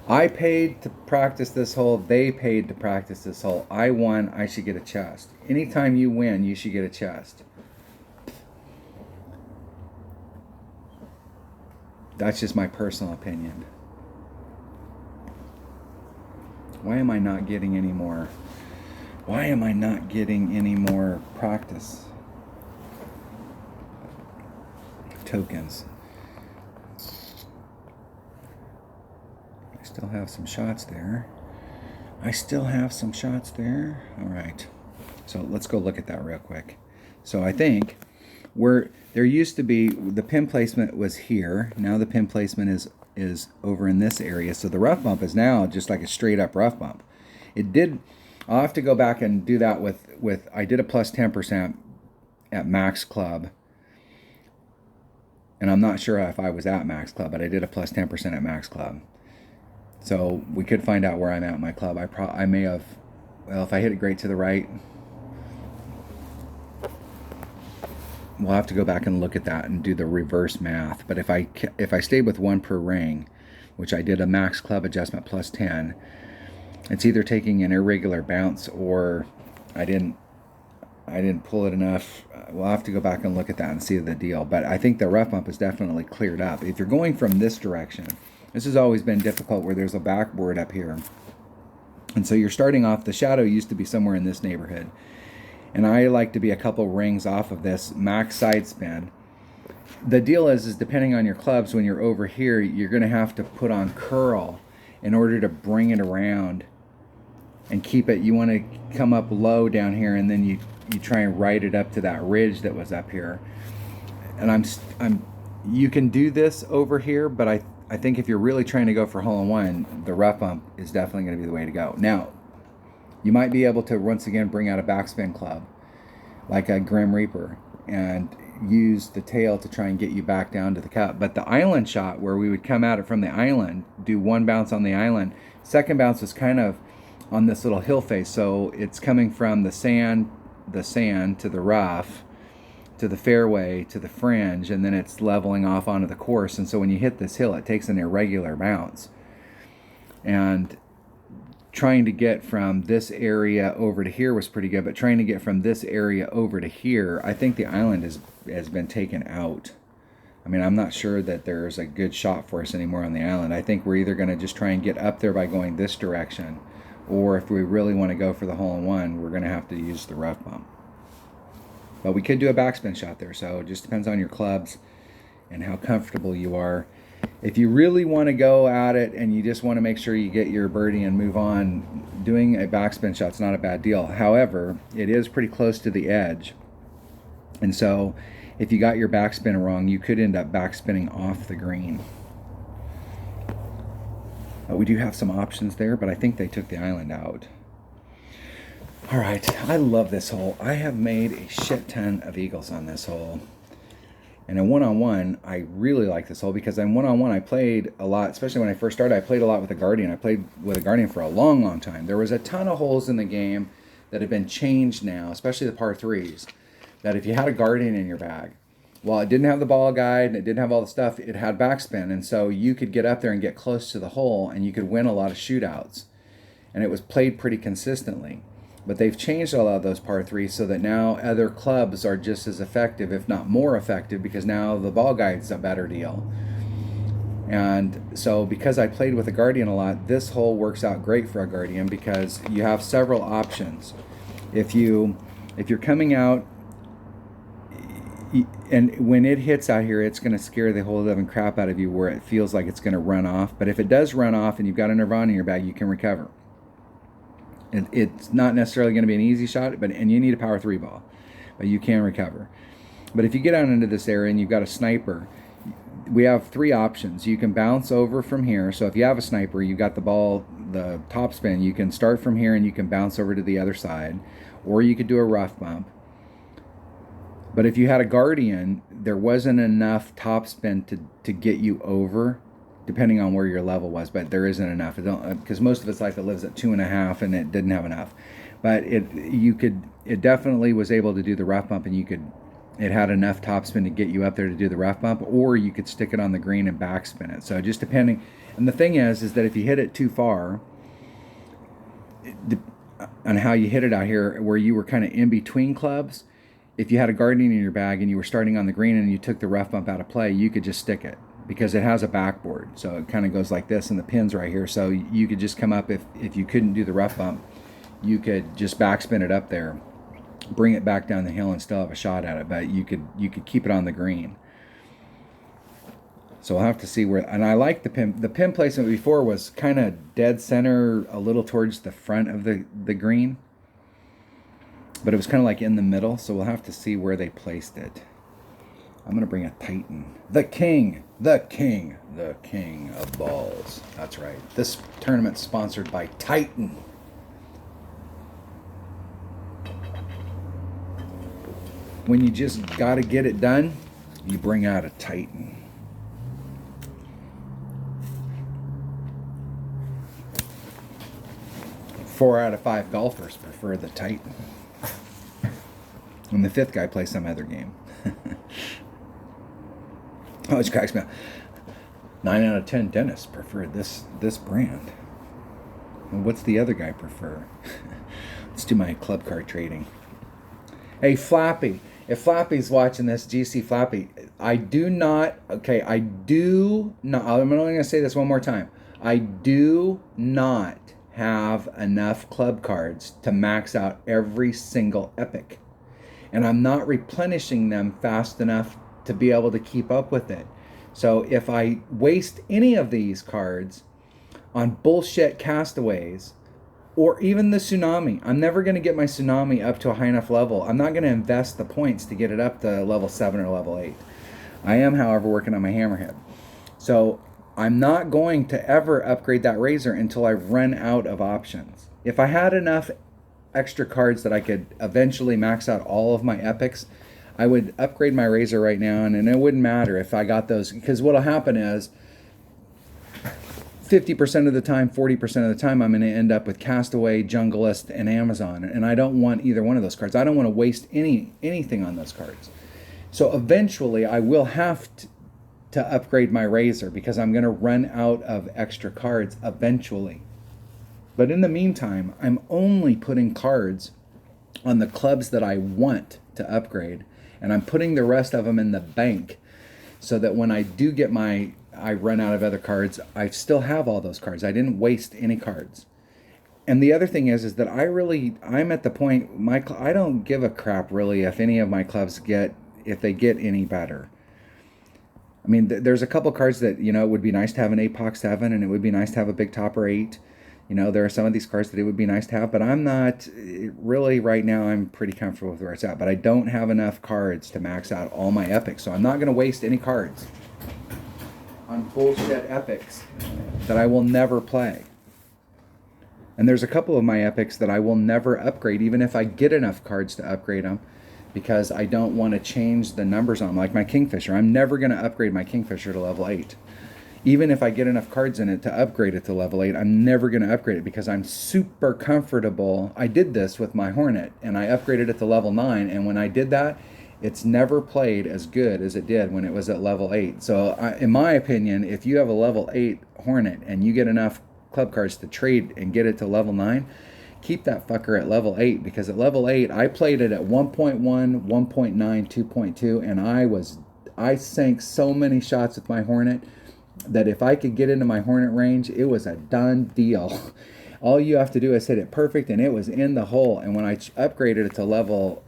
I paid to practice this hole. They paid to practice this hole. I won. I should get a chest. Anytime you win, you should get a chest. That's just my personal opinion. Why am I not getting any more? Why am I not getting any more practice tokens? I still have some shots there. All right. So let's go look at that real quick. So I think there used to be, the pin placement was here. Now the pin placement is over in this area. So the rough bump is now just like a straight up rough bump. I'll have to go back and do that with I did a plus 10% at Max Club. And I'm not sure if I was at Max Club, but I did a plus 10% at Max Club. So we could find out where I'm at in my club. I may have, well, if I hit it great to the right, we'll have to go back and look at that and do the reverse math. But if I stayed with one per ring, which I did a Max Club adjustment plus 10, it's either taking an irregular bounce or I didn't pull it enough we'll have to go back and look at that and see the deal. But I think the rough bump is definitely cleared up. If you're going from this direction, this has always been difficult where there's a backboard up here. And so you're starting off, the shadow used to be somewhere in this neighborhood. And I like to be a couple rings off of this max side spin. The deal is depending on your clubs, when you're over here, you're going to have to put on curl in order to bring it around and keep it. You want to come up low down here, and then you try and ride it up to that ridge that was up here. And you can do this over here, but I think if you're really trying to go for hole-in-one, the rough bump is definitely going to be the way to go. Now, you might be able to once again bring out a backspin club like a Grim Reaper and use the tail to try and get you back down to the cup. But the island shot, where we would come at it from the island, do one bounce on the island, second bounce was kind of on this little hill face, so it's coming from the sand to the rough, to the fairway, to the fringe, and then it's leveling off onto the course. And so when you hit this hill, it takes an irregular bounce. And trying to get from this area over to here was pretty good, but trying to get from this area over to here, I think the island has been taken out. I mean, I'm not sure that there's a good shot for us anymore on the island. I think we're either going to just try and get up there by going this direction, or if we really want to go for the hole-in-one, we're going to have to use the rough bump. But we could do a backspin shot there, so it just depends on your clubs and how comfortable you are. If you really want to go at it and you just want to make sure you get your birdie and move on, doing a backspin shot's not a bad deal. However, it is pretty close to the edge. And so if you got your backspin wrong, you could end up backspinning off the green. We do have some options there, but I think they took the island out. All right, I love this hole. I have made a shit ton of eagles on this hole. And in one-on-one, I really like this hole because in one-on-one, I played a lot, especially when I first started, I played a lot with a Guardian. I played with a Guardian for a long, long time. There was a ton of holes in the game that have been changed now, especially the par threes, that if you had a Guardian in your bag, well, it didn't have the ball guide and it didn't have all the stuff, it had backspin. And so you could get up there and get close to the hole and you could win a lot of shootouts. And it was played pretty consistently. But they've changed a lot of those par threes so that now other clubs are just as effective, if not more effective, because now the ball guide's a better deal. And so because I played with a Guardian a lot, this hole works out great for a Guardian because you have several options. If you're coming out, and when it hits out here, it's going to scare the whole living crap out of you where it feels like it's going to run off. But if it does run off and you've got a Nirvana in your bag, you can recover. It's not necessarily going to be an easy shot, and you need a power 3 ball, but you can recover. But if you get out into this area and you've got a sniper, we have 3 options. You can bounce over from here. So if you have a sniper, you've got the ball, the top spin, you can start from here and you can bounce over to the other side, or you could do a rough bump. But if you had a Guardian, there wasn't enough top spin to get you over, depending on where your level was, but there isn't enough. Because most of its life it lives at 2.5, and it didn't have enough. But it definitely was able to do the rough bump, and it had enough topspin to get you up there to do the rough bump, or you could stick it on the green and backspin it. So just depending. And the thing is that if you hit it too far, on how you hit it out here, where you were kind of in between clubs, if you had a Guardian in your bag and you were starting on the green and you took the rough bump out of play, you could just stick it, because it has a backboard. So it kind of goes like this, and the pin's right here. So you could just come up, if you couldn't do the rough bump, you could just backspin it up there, bring it back down the hill, and still have a shot at it. But you could keep it on the green. So we'll have to see where. And I like the pin. The pin placement before was kind of dead center, a little towards the front of the green, but it was kind of like in the middle. So we'll have to see where they placed it. I'm going to bring a Titan. The king of balls. That's right. This tournament's sponsored by Titan. When you just got to get it done, you bring out a Titan. Four out of 5 golfers prefer the Titan. And the 5th guy plays some other game. Oh, it cracks me up. 9 out of 10 dentists prefer this brand. And what's the other guy prefer? Let's do my club card trading. Hey, Flappy, if Flappy's watching this, GC Flappy, I'm only going to say this one more time. I do not have enough club cards to max out every single epic. And I'm not replenishing them fast enough to be able to keep up with it. So if I waste any of these cards on bullshit castaways, or even the tsunami, I'm never going to get my tsunami up to a high enough level. I'm not going to invest the points to get it up to level 7 or level 8. I am, however, working on my hammerhead. So I'm not going to ever upgrade that razor until I run out of options. If I had enough extra cards that I could eventually max out all of my epics, I would upgrade my razor right now, and it wouldn't matter if I got those, because what'll happen is 50% of the time, 40% of the time, I'm going to end up with Castaway, Junglist, and Amazon, and I don't want either one of those cards. I don't want to waste anything on those cards. So eventually I will have to upgrade my razor, because I'm going to run out of extra cards eventually. But in the meantime, I'm only putting cards on the clubs that I want to upgrade, and I'm putting the rest of them in the bank, so that when I do get I run out of other cards, I still have all those cards. I didn't waste any cards. And the other thing is that I'm at the point, I don't give a crap really if any of my clubs if they get any better. I mean, there's a couple cards that, it would be nice to have an APOC 7, and it would be nice to have a Big Topper 8. There are some of these cards that it would be nice to have, but I'm not really right now. I'm pretty comfortable with where it's at, but I don't have enough cards to max out all my epics, so I'm not going to waste any cards on bullshit epics that I will never play. And there's a couple of my epics that I will never upgrade, even if I get enough cards to upgrade them, because I don't want to change the numbers on them. Like my Kingfisher, I'm never going to upgrade my Kingfisher to level 8. Even if I get enough cards in it to upgrade it to level 8, I'm never going to upgrade it, because I'm super comfortable. I did this with my Hornet, and I upgraded it to level 9, and when I did that, it's never played as good as it did when it was at level 8. So in my opinion, if you have a level 8 Hornet and you get enough club cards to trade and get it to level 9, keep that fucker at level 8, because at level 8, I played it at 1.1, 1.9, 2.2, and I sank so many shots with my Hornet that if I could get into my Hornet range, it was a done deal. All you have to do is hit it perfect, and it was in the hole. And when I upgraded it to level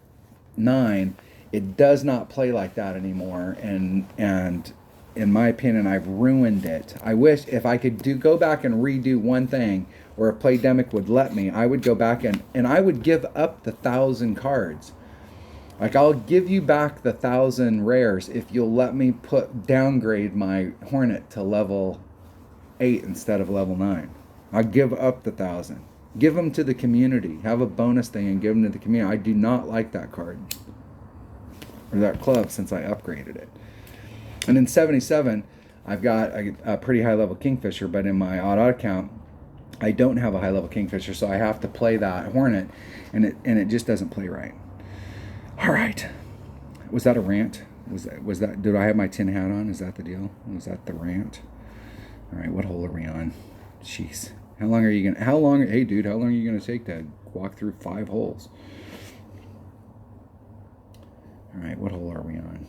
9, it does not play like that anymore. And in my opinion, I've ruined it. I wish if I could go back and redo one thing, or if Playdemic would let me, I would go back and I would give up the 1,000 cards. Like, I'll give you back the 1,000 rares if you'll let me downgrade my Hornet to level 8 instead of level 9. I'll give up the 1,000. Give them to the community. Have a bonus thing and give them to the community. I do not like that card, or that club, since I upgraded it. And in 77, I've got a pretty high level Kingfisher, but in my auto account, I don't have a high level Kingfisher, so I have to play that Hornet, and it just doesn't play right. All right, was that a rant? Was that? Did I have my tin hat on? Is that the deal? Was that the rant? All right, what hole are we on? Jeez, hey dude, how long are you gonna take to walk through 5 holes? All right, what hole are we on?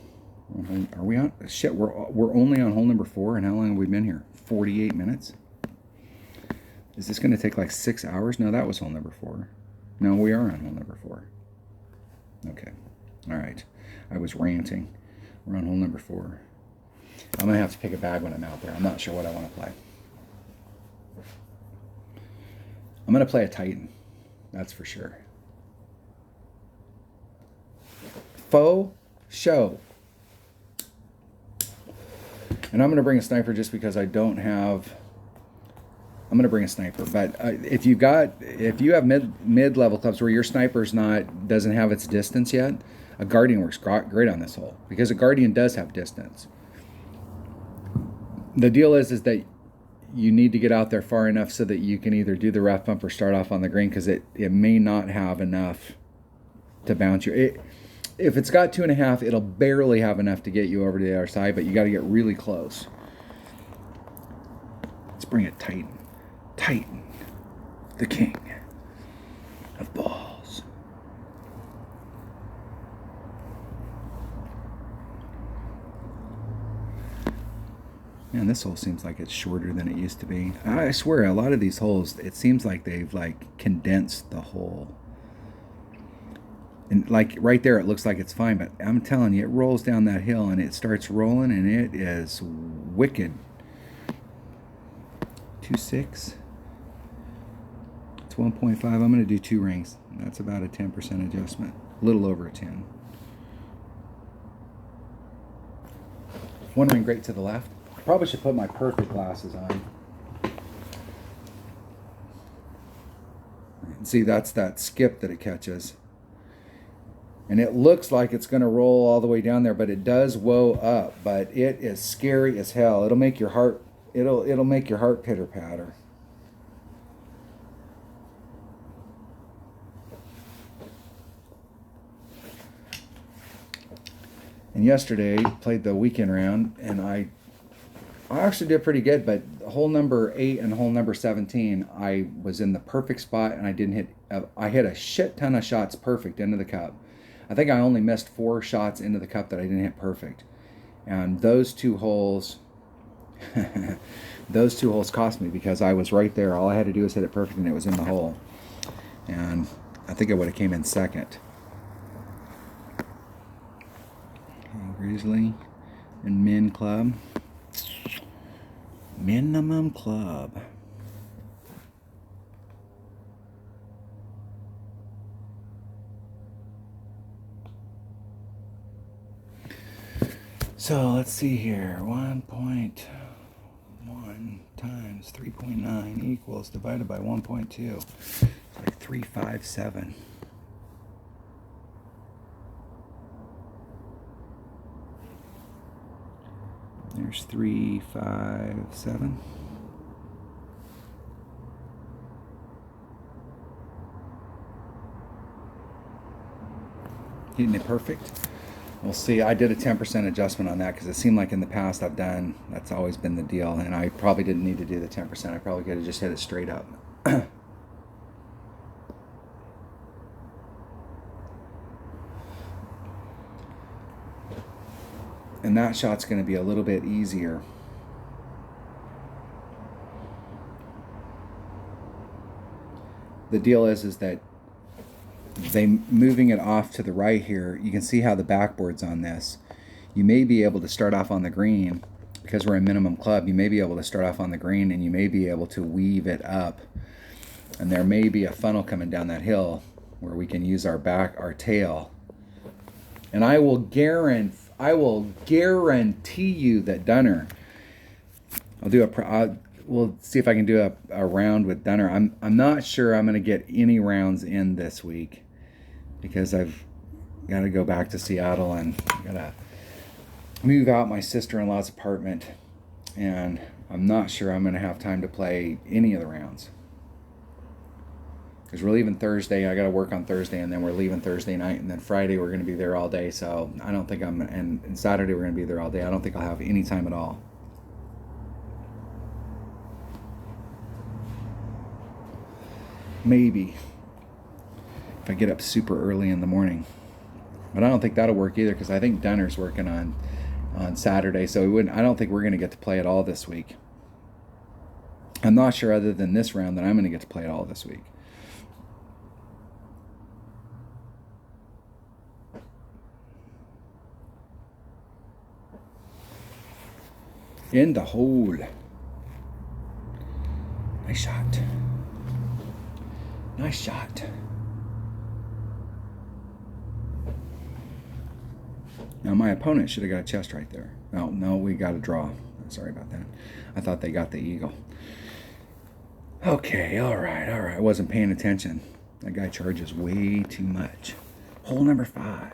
Are we on? Shit, we're only on hole number 4, and how long have we been here? 48 minutes. Is this gonna take like 6 hours? No, that was hole number 4. No, we are on hole number 4. Okay. All right. I was ranting. We're on hole number 4. I'm going to have to pick a bag when I'm out there. I'm not sure what I want to play. I'm going to play a Titan. That's for sure. Faux show. And I'm going to bring a sniper just because I don't have... I'm going to bring a sniper, but if you have mid-level clubs where your sniper's doesn't have its distance yet, a Guardian works great on this hole, because a Guardian does have distance. The deal is that you need to get out there far enough so that you can either do the rough bump or start off on the green, because it may not have enough to bounce you. If it's got 2.5, it'll barely have enough to get you over to the other side, but you got to get really close. Let's bring it Titan. Titan, the king of balls. Man, this hole seems like it's shorter than it used to be. I swear, a lot of these holes, it seems like they've like condensed the hole. And like right there, it looks like it's fine, but I'm telling you, it rolls down that hill and it starts rolling and it is wicked. 2.6. It's 1.5. I'm going to do 2 rings. That's about a 10% adjustment. A little over a 10. 1 ring great to the left. Probably should put my perfect glasses on. See, that's that skip that it catches. And it looks like it's going to roll all the way down there, but it does woe up. But it is scary as hell. It'll make your heart, it'll make your heart pitter patter. And yesterday played the weekend round, and I actually did pretty good. But hole number 8 and hole number 17, I was in the perfect spot, and I didn't hit. I hit a shit ton of shots perfect into the cup. I think I only missed 4 shots into the cup that I didn't hit perfect. And those 2 holes, those 2 holes cost me because I was right there. All I had to do was hit it perfect, and it was in the hole. And I think I would have came in second. Grizzly and Min Club. Minimum Club. So let's see here. 1.1 times 3.9 equals divided by 1.2. It's like 357. There's 357. Hitting it perfect. We'll see. I did a 10% adjustment on that because it seemed like in the past that's always been the deal, and I probably didn't need to do the 10%. I probably could have just hit it straight up. And that shot's going to be a little bit easier. The deal is that moving it off to the right here, you can see how the backboard's on this. You may be able to start off on the green because we're a minimum club. You may be able to start off on the green, and you may be able to weave it up, and there may be a funnel coming down that hill where we can use our tail. And I will guarantee you that Dunner, we'll see if I can do a round with Dunner. I'm not sure I'm going to get any rounds in this week because I've got to go back to Seattle and got to move out my sister-in-law's apartment, and I'm not sure I'm going to have time to play any of the rounds because we're leaving Thursday. I got to work on Thursday, and then we're leaving Thursday night, and then Friday we're going to be there all day. So I don't think and Saturday we're going to be there all day. I don't think I'll have any time at all. Maybe if I get up super early in the morning, but I don't think that'll work either because I think Dunner's working on Saturday, so I don't think we're going to get to play it all this week. I'm not sure other than this round that I'm going to get to play it all this week. In the hole. Nice shot. Nice shot. Now my opponent should have got a chest right there. No, we got a draw. Sorry about that. I thought they got the eagle. Okay, all right. I wasn't paying attention. That guy charges way too much. Hole number 5.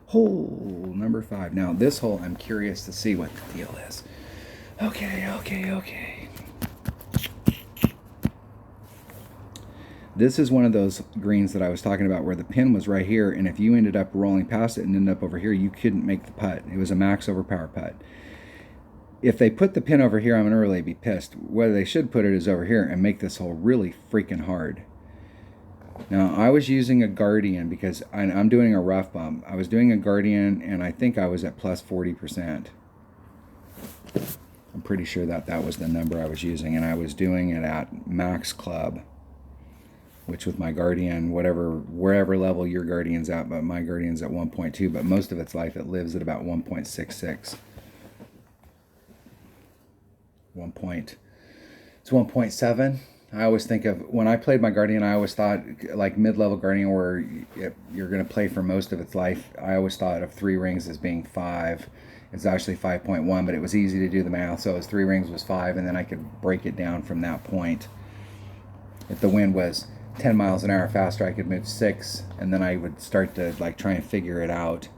Hole number 5. Now this hole, I'm curious to see what the deal is. Okay. This is one of those greens that I was talking about where the pin was right here, and if you ended up rolling past it and ended up over here, you couldn't make the putt. It was a max overpower putt. If they put the pin over here, I'm going to really be pissed. Whether they should put it is over here and make this hole really freaking hard. Now, I was using a Guardian because I'm doing a rough bump. I was doing a Guardian, and I think I was at plus 40%. I'm pretty sure that that was the number I was using, and I was doing it at max club, which with my Guardian, wherever level your Guardian's at, but my Guardian's at 1.2, but most of its life it lives at about 1.66. It's 1.7. I always think of, when I played my Guardian, I always thought like mid-level Guardian where you're going to play for most of its life. I always thought of 3 rings as being 5. It's actually 5.1, but it was easy to do the math. So it was 3 rings was 5, and then I could break it down from that point. If the wind was 10 miles an hour faster, I could move 6, and then I would start to like try and figure it out.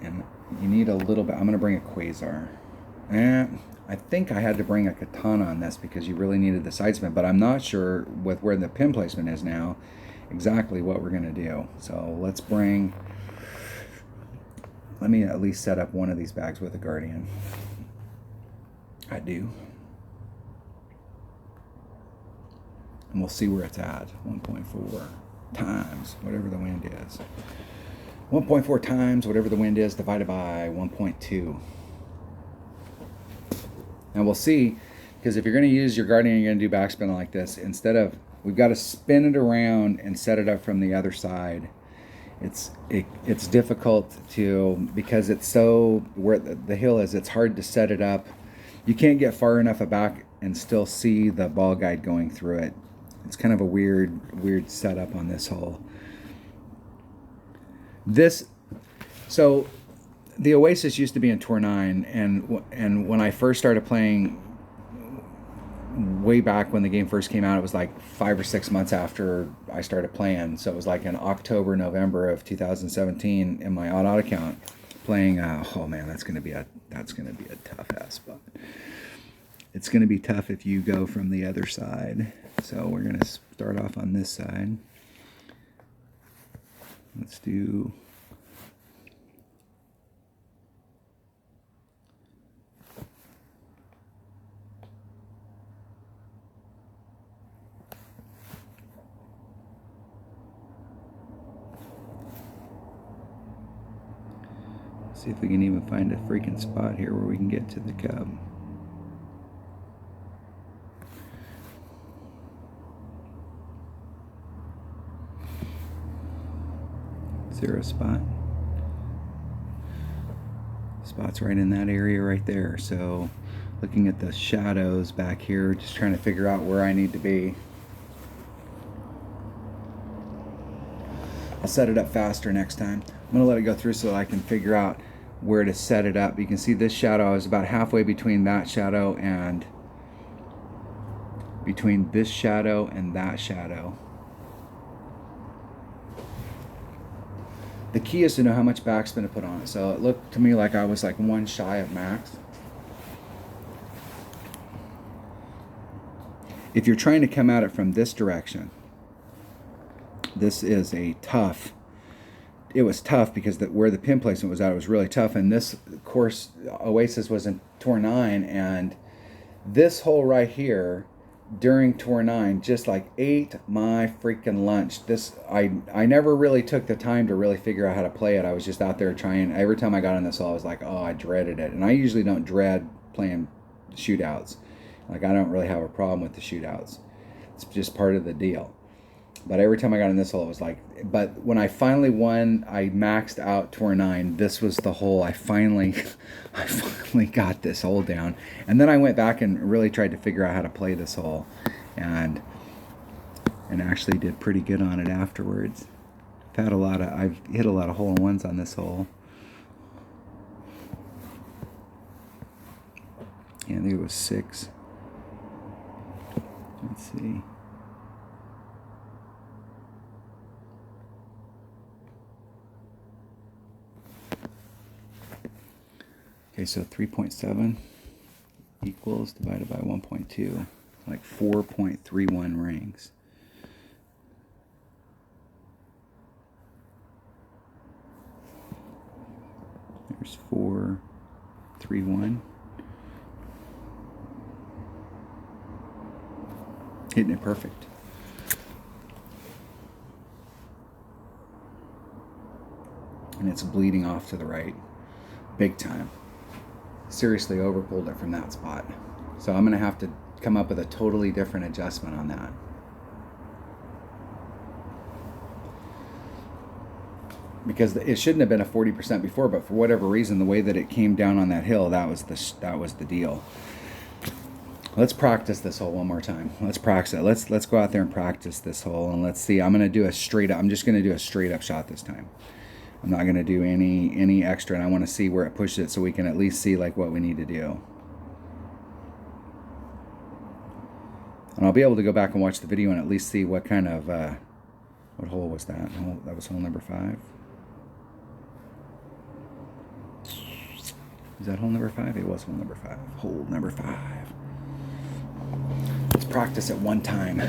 And you need a little bit. I'm going to bring a Quasar. I think I had to bring a Katana on this because you really needed the side spin, but I'm not sure with where the pin placement is now exactly what we're going to do. So let me at least set up one of these bags with a Guardian. I do. And we'll see where it's at. 1.4 times whatever the wind is. 1.4 times whatever the wind is divided by 1.2. And we'll see, because if you're going to use your Guardian, you're going to do backspin like this. Instead of, we've got to spin it around and set it up from the other side. It's difficult to, because it's so, where the hill is, it's hard to set it up. You can't get far enough back and still see the ball guide going through it. It's kind of a weird setup on this hole. So the Oasis used to be in Tour 9, and when I first started playing, way back when the game first came out, it was like 5 or 6 months after I started playing. So it was like in October, November of 2017 in my odd account playing. Oh man, that's gonna be a tough ass spot. It's gonna be tough if you go from the other side. So we're gonna start off on this side. Let's do. See if we can even find a freaking spot here where we can get to the cub. Zero spot. Spot's right in that area right there. So looking at the shadows back here, just trying to figure out where I need to be. I'll set it up faster next time. I'm going to let it go through so that I can figure out where to set it up. You can see this shadow is about halfway between that shadow and between this shadow and that shadow. The key is to know how much backspin to put on it. So it looked to me like I was like 1 shy of max. If you're trying to come at it from this direction, this is a tough. It was tough because where the pin placement was at, it was really tough. And this course, Oasis was in Tour 9, and this hole right here during Tour 9 just like ate my freaking lunch. I never really took the time to really figure out how to play it. I was just out there trying. Every time I got on this hole, I was like, oh, I dreaded it. And I usually don't dread playing shootouts. Like, I don't really have a problem with the shootouts. It's just part of the deal. But every time I got in this hole, it was like, but when I finally won, I maxed out Tour 9. This was the hole. I finally got this hole down. And then I went back and really tried to figure out how to play this hole. And actually did pretty good on it afterwards. I've hit a lot of hole-in-ones on this hole. Yeah, I think it was 6. Let's see. Okay, so 3.7 equals divided by 1.2, like 4.31 rings. There's 4.31. Hitting it perfect. And it's bleeding off to the right, big time. seriously overpulled it from that spot. So I'm going to have to come up with a totally different adjustment on that. Because it shouldn't have been a 40% before, but for whatever reason, the way that it came down on that hill, that was the deal. Let's practice this hole one more time. Let's practice it. Let's go out there and practice this hole, and let's see. I'm going to do a straight up. I'm just going to do a straight up shot this time. I'm not going to do any extra, and I want to see where it pushes it so we can at least see like what we need to do. And I'll be able to go back and watch the video and at least see what kind of what hole was that? That was hole number 5. Is that hole number 5? It was hole number 5. Hole number 5. Let's practice it one time.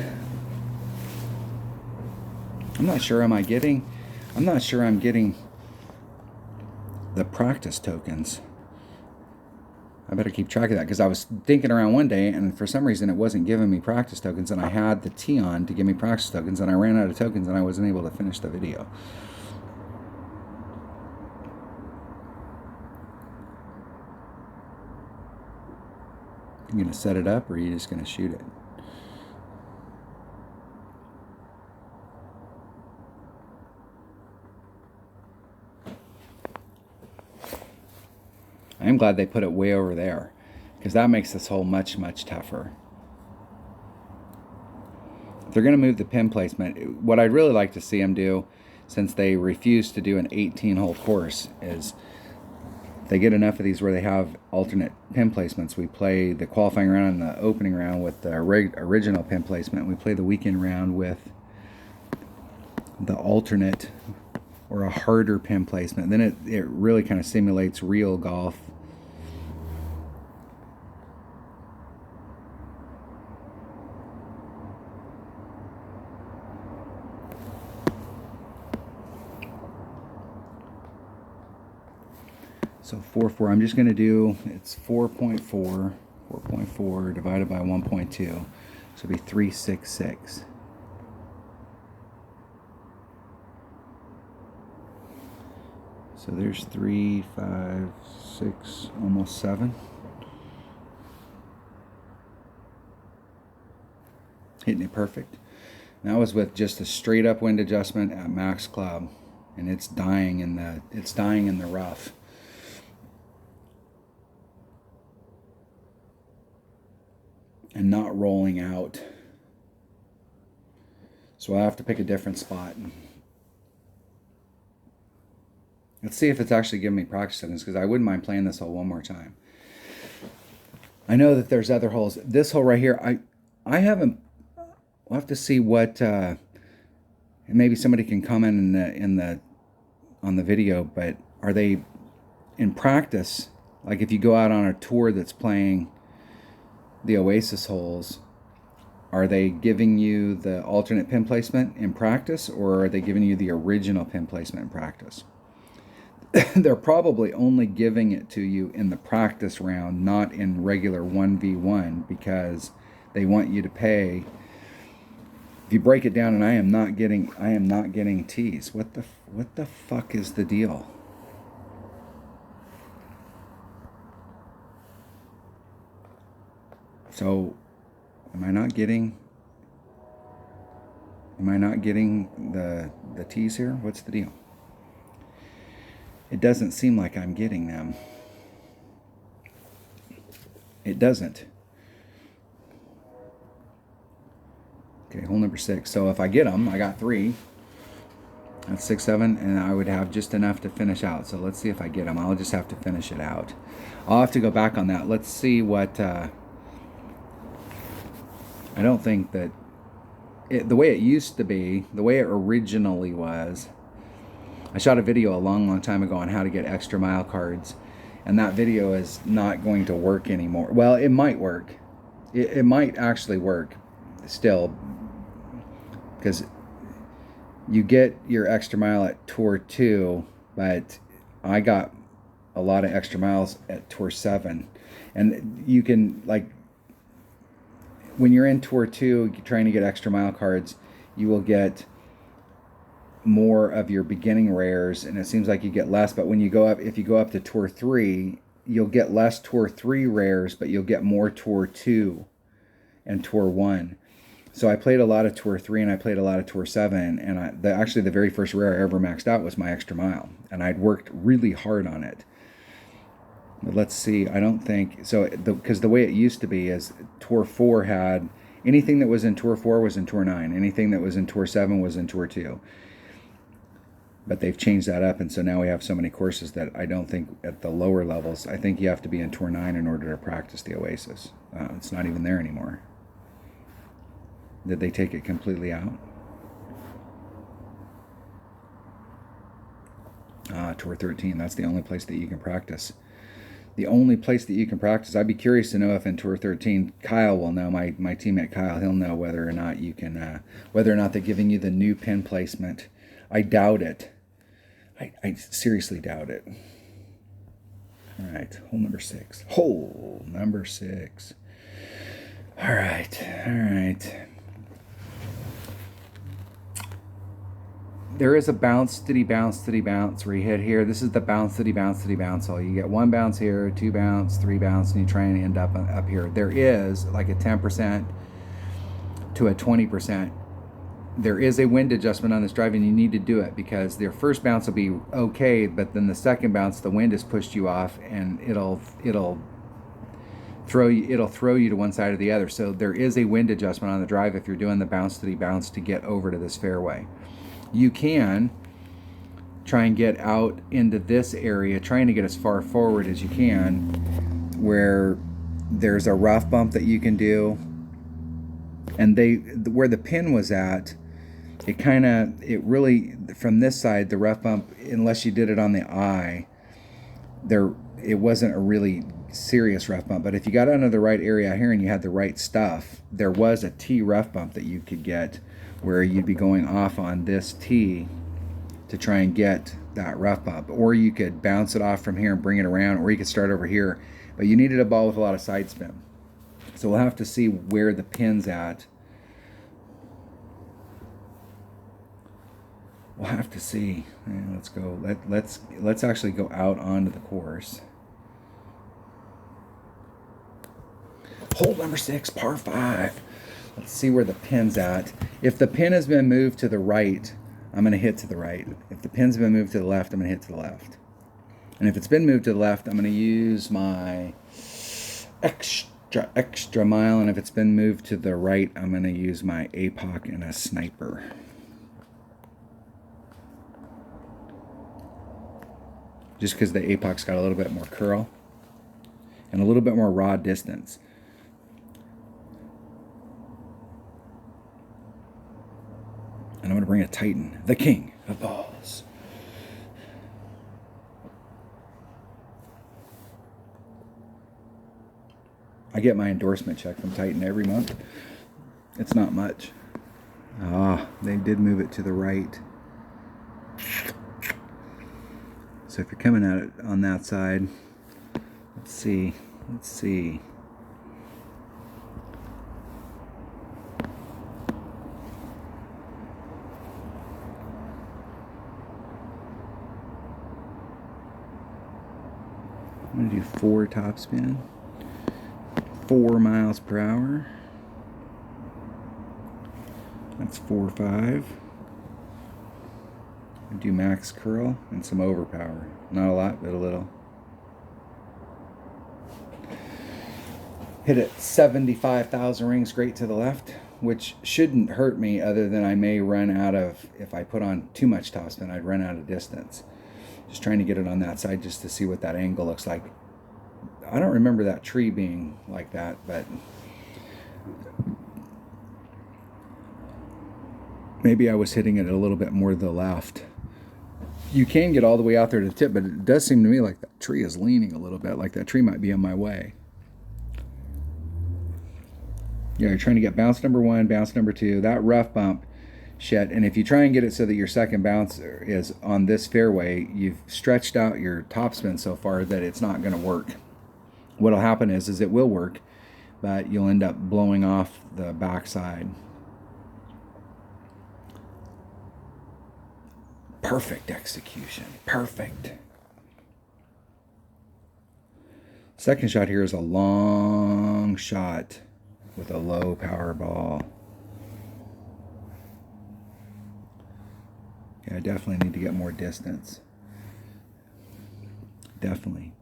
I'm not sure I'm getting the practice tokens. I better keep track of that, because I was thinking around one day and for some reason it wasn't giving me practice tokens, and I had the tee on to give me practice tokens, and I ran out of tokens and I wasn't able to finish the video. You gonna set it up, or are you just gonna shoot it? I am glad they put it way over there, because that makes this hole much, much tougher. If they're gonna move the pin placement, what I'd really like to see them do, since they refuse to do an 18-hole course, is they get enough of these where they have alternate pin placements. We play the qualifying round and the opening round with the original pin placement. We play the weekend round with the alternate or a harder pin placement. Then it really kind of simulates real golf. So 4.4, I'm just going to do, it's 4.4 divided by 1.2, so it'll be 366. So there's 3, 5, 6, almost 7. Hitting it perfect. And that was with just a straight up wind adjustment at max club, and it's dying in the rough. And not rolling out. So I have to pick a different spot. Let's see if it's actually giving me practice tokens, because I wouldn't mind playing this hole one more time. I know that there's other holes. This hole right here, I haven't. We'll have to see what. Maybe somebody can comment on the video. But are they in practice? Like if you go out on a tour that's playing the Oasis holes, are they giving you the alternate pin placement in practice, or are they giving you the original pin placement in practice? They're probably only giving it to you in the practice round, not in regular 1v1, because they want you to pay. If you break it down, and I am not getting tees. What the fuck is the deal? So, am I not getting the tees here? What's the deal? It doesn't seem like I'm getting them. It doesn't. Okay, hole number 6. So if I get them, I got 3. That's 6, 7, and I would have just enough to finish out. So let's see if I get them. I'll just have to finish it out. I'll have to go back on that. Let's see what. I don't think that the way it used to be, the way it originally was. I shot a video a long time ago on how to get extra mile cards, and that video is not going to work anymore. Well, it might work. It might actually work still, because you get your extra mile at Tour 2, but I got a lot of extra miles at Tour 7. And you can, like, when you're in Tour 2 trying to get extra mile cards, you will get more of your beginning rares, and it seems like you get less. But when you go up, if you go up to Tour 3, you'll get less Tour 3 rares, but you'll get more Tour 2 and Tour 1. So I played a lot of Tour 3 and I played a lot of Tour 7, and actually the very first rare I ever maxed out was my extra mile, and I'd worked really hard on it. But let's see, I don't think, so because the way it used to be is Tour 4 had, anything that was in Tour 4 was in Tour 9, anything that was in Tour 7 was in Tour 2. But they've changed that up, and so now we have so many courses that I don't think at the lower levels, I think you have to be in Tour 9 in order to practice the Oasis. It's not even there anymore. Did they take it completely out? Tour 13, that's the only place that you can practice. The only place that you can practice. I'd be curious to know if in Tour 13, Kyle will know, my teammate Kyle, he'll know whether or not you can, whether or not they're giving you the new pin placement. I doubt it. I seriously doubt it. All right, hole number 6. Hole number 6. All right. There is a bounce, diddy bounce where you hit here. This is the bounce, diddy bounce hole. You get 1 bounce here, 2 bounce, 3 bounce, and you try and end up here. There is like a 10% to a 20%. There is a wind adjustment on this drive, and you need to do it because their first bounce will be okay, but then the second bounce, the wind has pushed you off, and it'll throw you to one side or the other. So there is a wind adjustment on the drive if you're doing the bounce diddy bounce to get over to this fairway. You can try and get out into this area, trying to get as far forward as you can, where there's a rough bump that you can do. And where the pin was at, it really, from this side, the rough bump, unless you did it on the eye, it wasn't a really serious rough bump. But if you got under the right area here and you had the right stuff, there was a T rough bump that you could get where you'd be going off on this tee to try and get that rough bump. Or you could bounce it off from here and bring it around, or you could start over here. But you needed a ball with a lot of side spin. So we'll have to see where the pin's at. We'll have to see. Let's go. Let's actually go out onto the course. Hole number 6, par 5. Let's see where the pin's at. If the pin has been moved to the right, I'm going to hit to the right. If the pin's been moved to the left, I'm going to hit to the left. And if it's been moved to the left, I'm going to use my extra mile. And if it's been moved to the right, I'm going to use my APOC and a sniper. Just because the APOC's got a little bit more curl and a little bit more raw distance. And I'm going to bring a Titan, the king of balls. I get my endorsement check from Titan every month. It's not much. They did move it to the right. So if you're coming at it on that side, let's see. I'm going to do 4 topspin, 4 miles per hour. That's 4.5. Do max curl and some overpower. Not a lot, but a little. Hit it 75,000 rings straight to the left, which shouldn't hurt me other than I may run out of, if I put on too much topspin, I'd run out of distance. Just trying to get it on that side just to see what that angle looks like. I don't remember that tree being like that, but maybe I was hitting it a little bit more to the left. You can get all the way out there to the tip, but it does seem to me like that tree is leaning a little bit, like that tree might be in my way. Yeah, you're trying to get bounce number 1, bounce number 2, that rough bump shit. And if you try and get it so that your second bounce is on this fairway, you've stretched out your topspin so far that it's not going to work. What'll happen is it will work, but you'll end up blowing off the backside. Perfect execution. Perfect. Second shot here is a long shot with a low power ball. Yeah, I definitely need to get more distance. Definitely.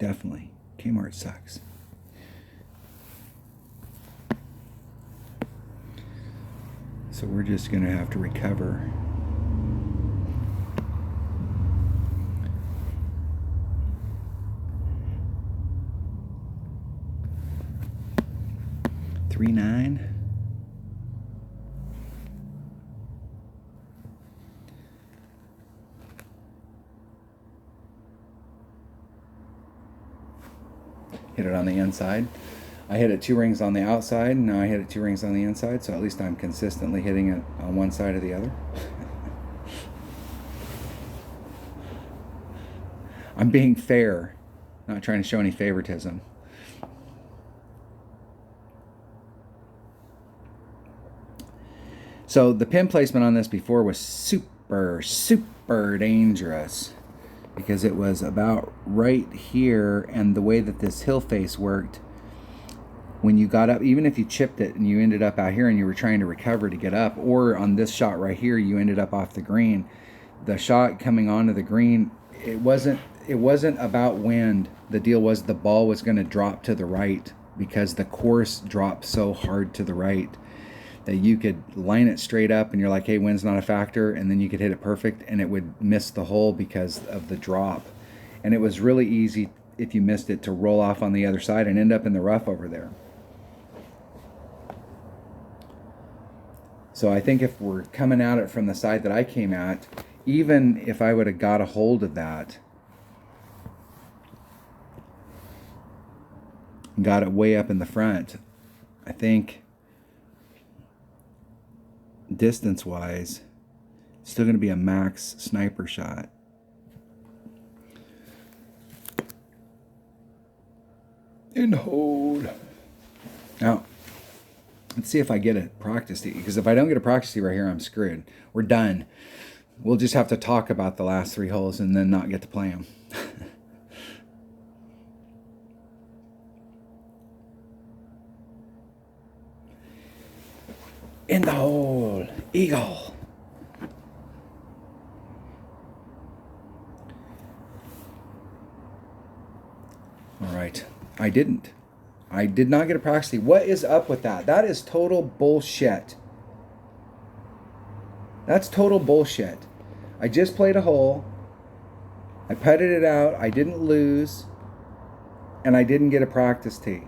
Kmart sucks. So we're just going to have to recover. Three nine. Hit it on the inside. I hit it 2 rings on the outside, and now I hit it 2 rings on the inside, so at least I'm consistently hitting it on one side or the other. I'm being fair, not trying to show any favoritism. So the pin placement on this before was super dangerous, because it was about right here, and the way that this hill face worked, when you got up, even if you chipped it and you ended up out here and you were trying to recover to get up, or on this shot right here you ended up off the green, the shot coming onto the green, it wasn't about wind. The deal was the ball was going to drop to the right, because the course dropped so hard to the right that you could line it straight up and you're like, hey, wind's not a factor, and then you could hit it perfect and it would miss the hole because of the drop. And it was really easy, if you missed it, to roll off on the other side and end up in the rough over there. So I think if we're coming at it from the side that I came at, even if I would have got a hold of that, got it way up in the front, I think distance-wise, it's still going to be a max sniper shot. And hold. Now, let's see if I get a practice tee, because if I don't get a practice tee right here, I'm screwed. We're done. We'll just have to talk about the last 3 holes and then not get to play them. In the hole, eagle. All right, I did not get a practice tee. What is up with that? That is total bullshit. That's total bullshit. I just played a hole. I putted it out. I didn't lose. And I didn't get a practice tee.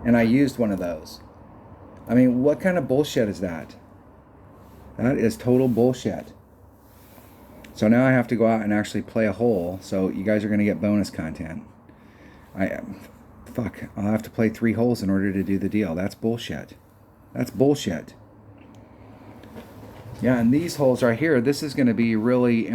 And I used one of those. I mean, what kind of bullshit is that? That is total bullshit. So now I have to go out and actually play a hole. So you guys are going to get bonus content. I'll have to play 3 holes in order to do the deal. That's bullshit. That's bullshit. Yeah, and these holes right here, this is going to be really,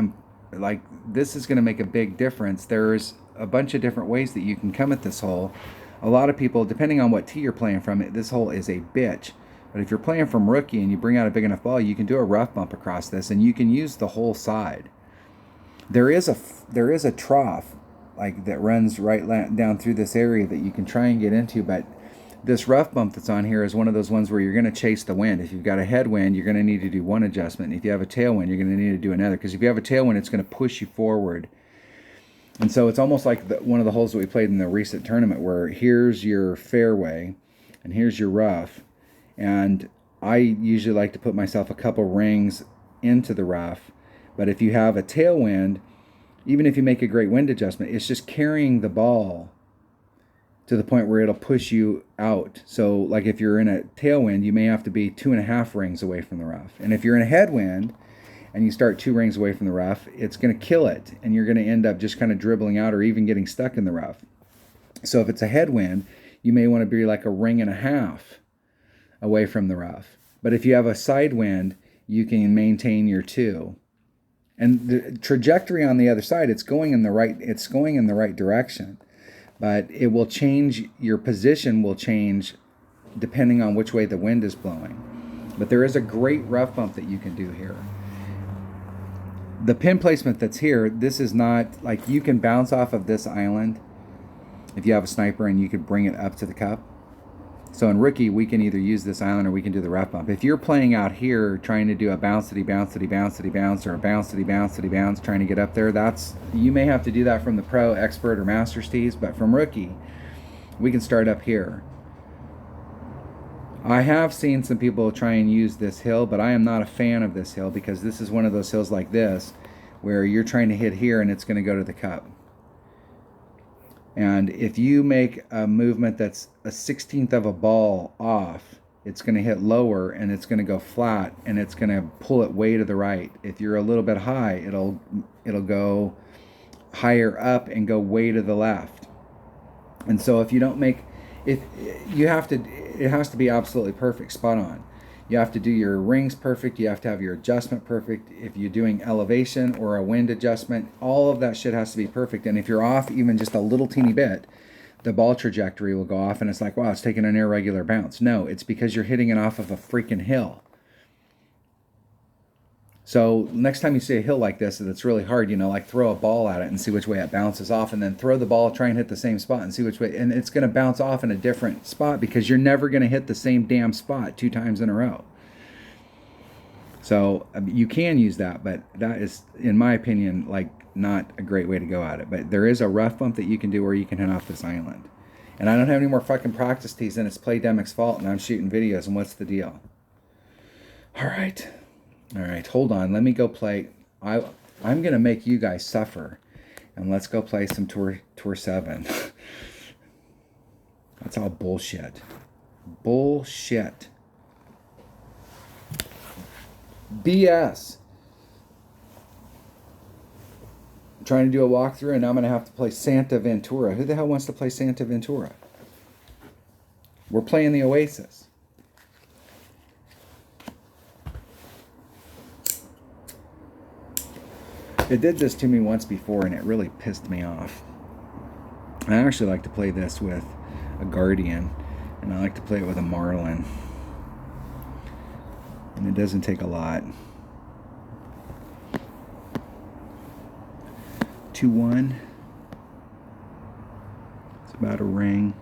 this is going to make a big difference. There's a bunch of different ways that you can come at this hole. A lot of people, depending on what tee you're playing from, this hole is a bitch. But if you're playing from rookie and you bring out a big enough ball, you can do a rough bump across this, and you can use the whole side. There is a trough that runs right down through this area that you can try and get into, but this rough bump that's on here is one of those ones where you're going to chase the wind. If you've got a headwind, you're going to need to do one adjustment. If you have a tailwind, you're going to need to do another, because if you have a tailwind, it's going to push you forward. And so it's almost like one of the holes that we played in the recent tournament, where here's your fairway and here's your rough. And I usually like to put myself a couple rings into the rough. But if you have a tailwind, even if you make a great wind adjustment, it's just carrying the ball to the point where it'll push you out. So like if you're in a tailwind, you may have to be 2.5 rings away from the rough. And if you're in a headwind and you start 2 rings away from the rough, it's going to kill it, and you're going to end up just kind of dribbling out or even getting stuck in the rough. So if it's a headwind, you may want to be like 1.5 rings away from the rough. But if you have a side wind, you can maintain your 2. And the trajectory on the other side, it's going in the right direction. But it will change, your position will change depending on which way the wind is blowing. But there is a great rough bump that you can do here. The pin placement that's here, this is not, like, you can bounce off of this island if you have a sniper and you could bring it up to the cup. So in rookie, we can either use this island or we can do the rough bump. If you're playing out here trying to do a bounce-ity, bounce-ity, bounce-ity, bounce, or a bounce-ity, bounce-ity, bounce, trying to get up there, you may have to do that from the pro, expert, or master's tees, but from rookie, we can start up here. I have seen some people try and use this hill, but I am not a fan of this hill because this is one of those hills like this where you're trying to hit here and it's going to go to the cup. And if you make a movement that's a 16th of a ball off, it's going to hit lower and it's going to go flat and it's going to pull it way to the right. If you're a little bit high, it'll go higher up and go way to the left. And so if you don't make it has to be absolutely perfect, spot on. You have to do your rings perfect. You have to have your adjustment perfect. If you're doing elevation or a wind adjustment, all of that shit has to be perfect. And if you're off even just a little teeny bit, the ball trajectory will go off and it's like, wow, it's taking an irregular bounce. No, it's because you're hitting it off of a freaking hill. So next time you see a hill like this that's really hard, like throw a ball at it and see which way it bounces off, and then throw the ball, try and hit the same spot and see which way, and it's going to bounce off in a different spot because you're never going to hit the same damn spot 2 times in a row. So you can use that, but that is, in my opinion, like not a great way to go at it. But there is a rough bump that you can do where you can hit off this island. And I don't have any more fucking practice tees, and it's Playdemic's fault, and I'm shooting videos, and what's the deal? All right, hold on. Let me go play. I'm going to make you guys suffer. And let's go play some Tour 7. That's all bullshit. Bullshit. BS. I'm trying to do a walkthrough, and now I'm going to have to play Santa Ventura. Who the hell wants to play Santa Ventura? We're playing the Oasis. It did this to me once before, and it really pissed me off. I actually like to play this with a Guardian, and I like to play it with a Marlin. And it doesn't take a lot. 2-1. It's about a ring.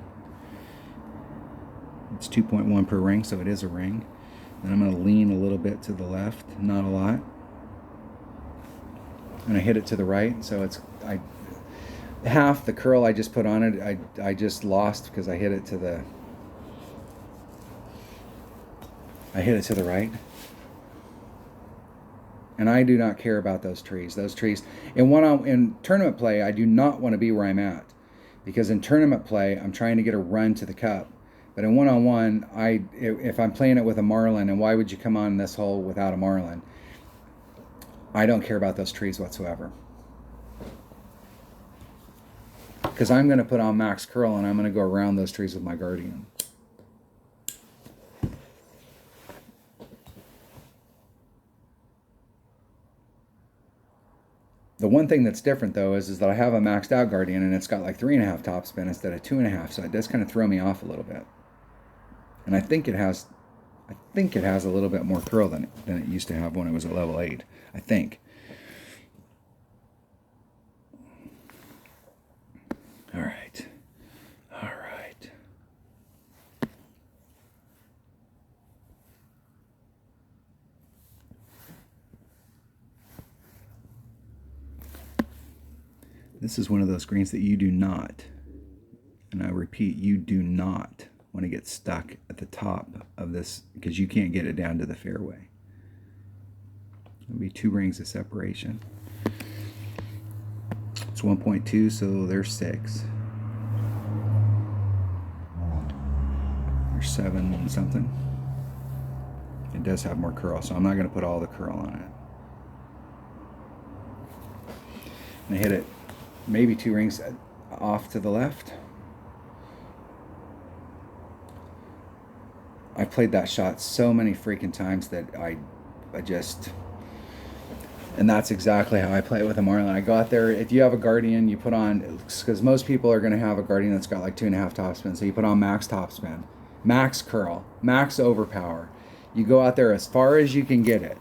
It's 2.1 per ring, so it is a ring. And I'm going to lean a little bit to the left, not a lot. And I hit it to the right, so half the curl I just put on it, I just lost because I hit it to the right. And I do not care about those trees. Those trees in tournament play, I do not want to be where I'm at, because in tournament play I'm trying to get a run to the cup. But in one-on-one, if I'm playing it with a Marlin, and why would you come on this hole without a Marlin? I don't care about those trees whatsoever. Because I'm going to put on max curl and I'm going to go around those trees with my Guardian. The one thing that's different though is that I have a maxed out Guardian and it's got like 3.5 topspin instead of 2.5, so it does kind of throw me off a little bit. And I think it has a little bit more curl than it used to have when it was at level 8. I think. All right. This is one of those greens that you do not, and I repeat, you do not want to get stuck at the top of this, because you can't get it down to the fairway. It'll be 2 rings of separation. It's 1.2, so there's 6. There's 7 and something. It does have more curl, so I'm not going to put all the curl on it. And I hit it maybe 2 rings off to the left. I've played that shot so many freaking times that I just... And that's exactly how I play it with a Marlin. I go out there, if you have a Guardian, you put on, because most people are going to have a Guardian that's got like 2.5 topspin, so you put on max topspin, max curl, max overpower. You go out there as far as you can get it,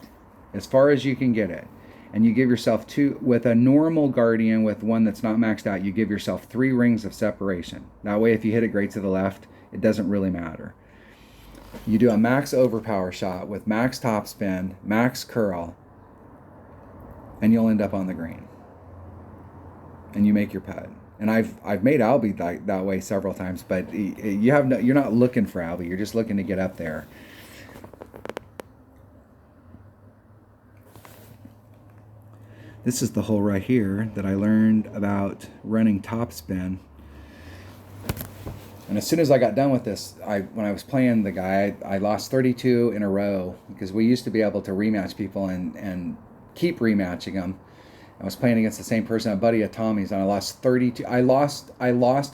and you give yourself two, with a normal Guardian, with one that's not maxed out, you give yourself 3 rings of separation. That way, if you hit it great to the left, it doesn't really matter. You do a max overpower shot with max topspin, max curl, and you'll end up on the green. And you make your putt. And I've made Albie that way several times, but you're not looking for Albie. You're just looking to get up there. This is the hole right here that I learned about running topspin. And as soon as I got done with this, when I was playing the guy, I lost 32 in a row, because we used to be able to rematch people and keep rematching them. I was playing against the same person, a buddy of Tommy's, and I lost 32. I lost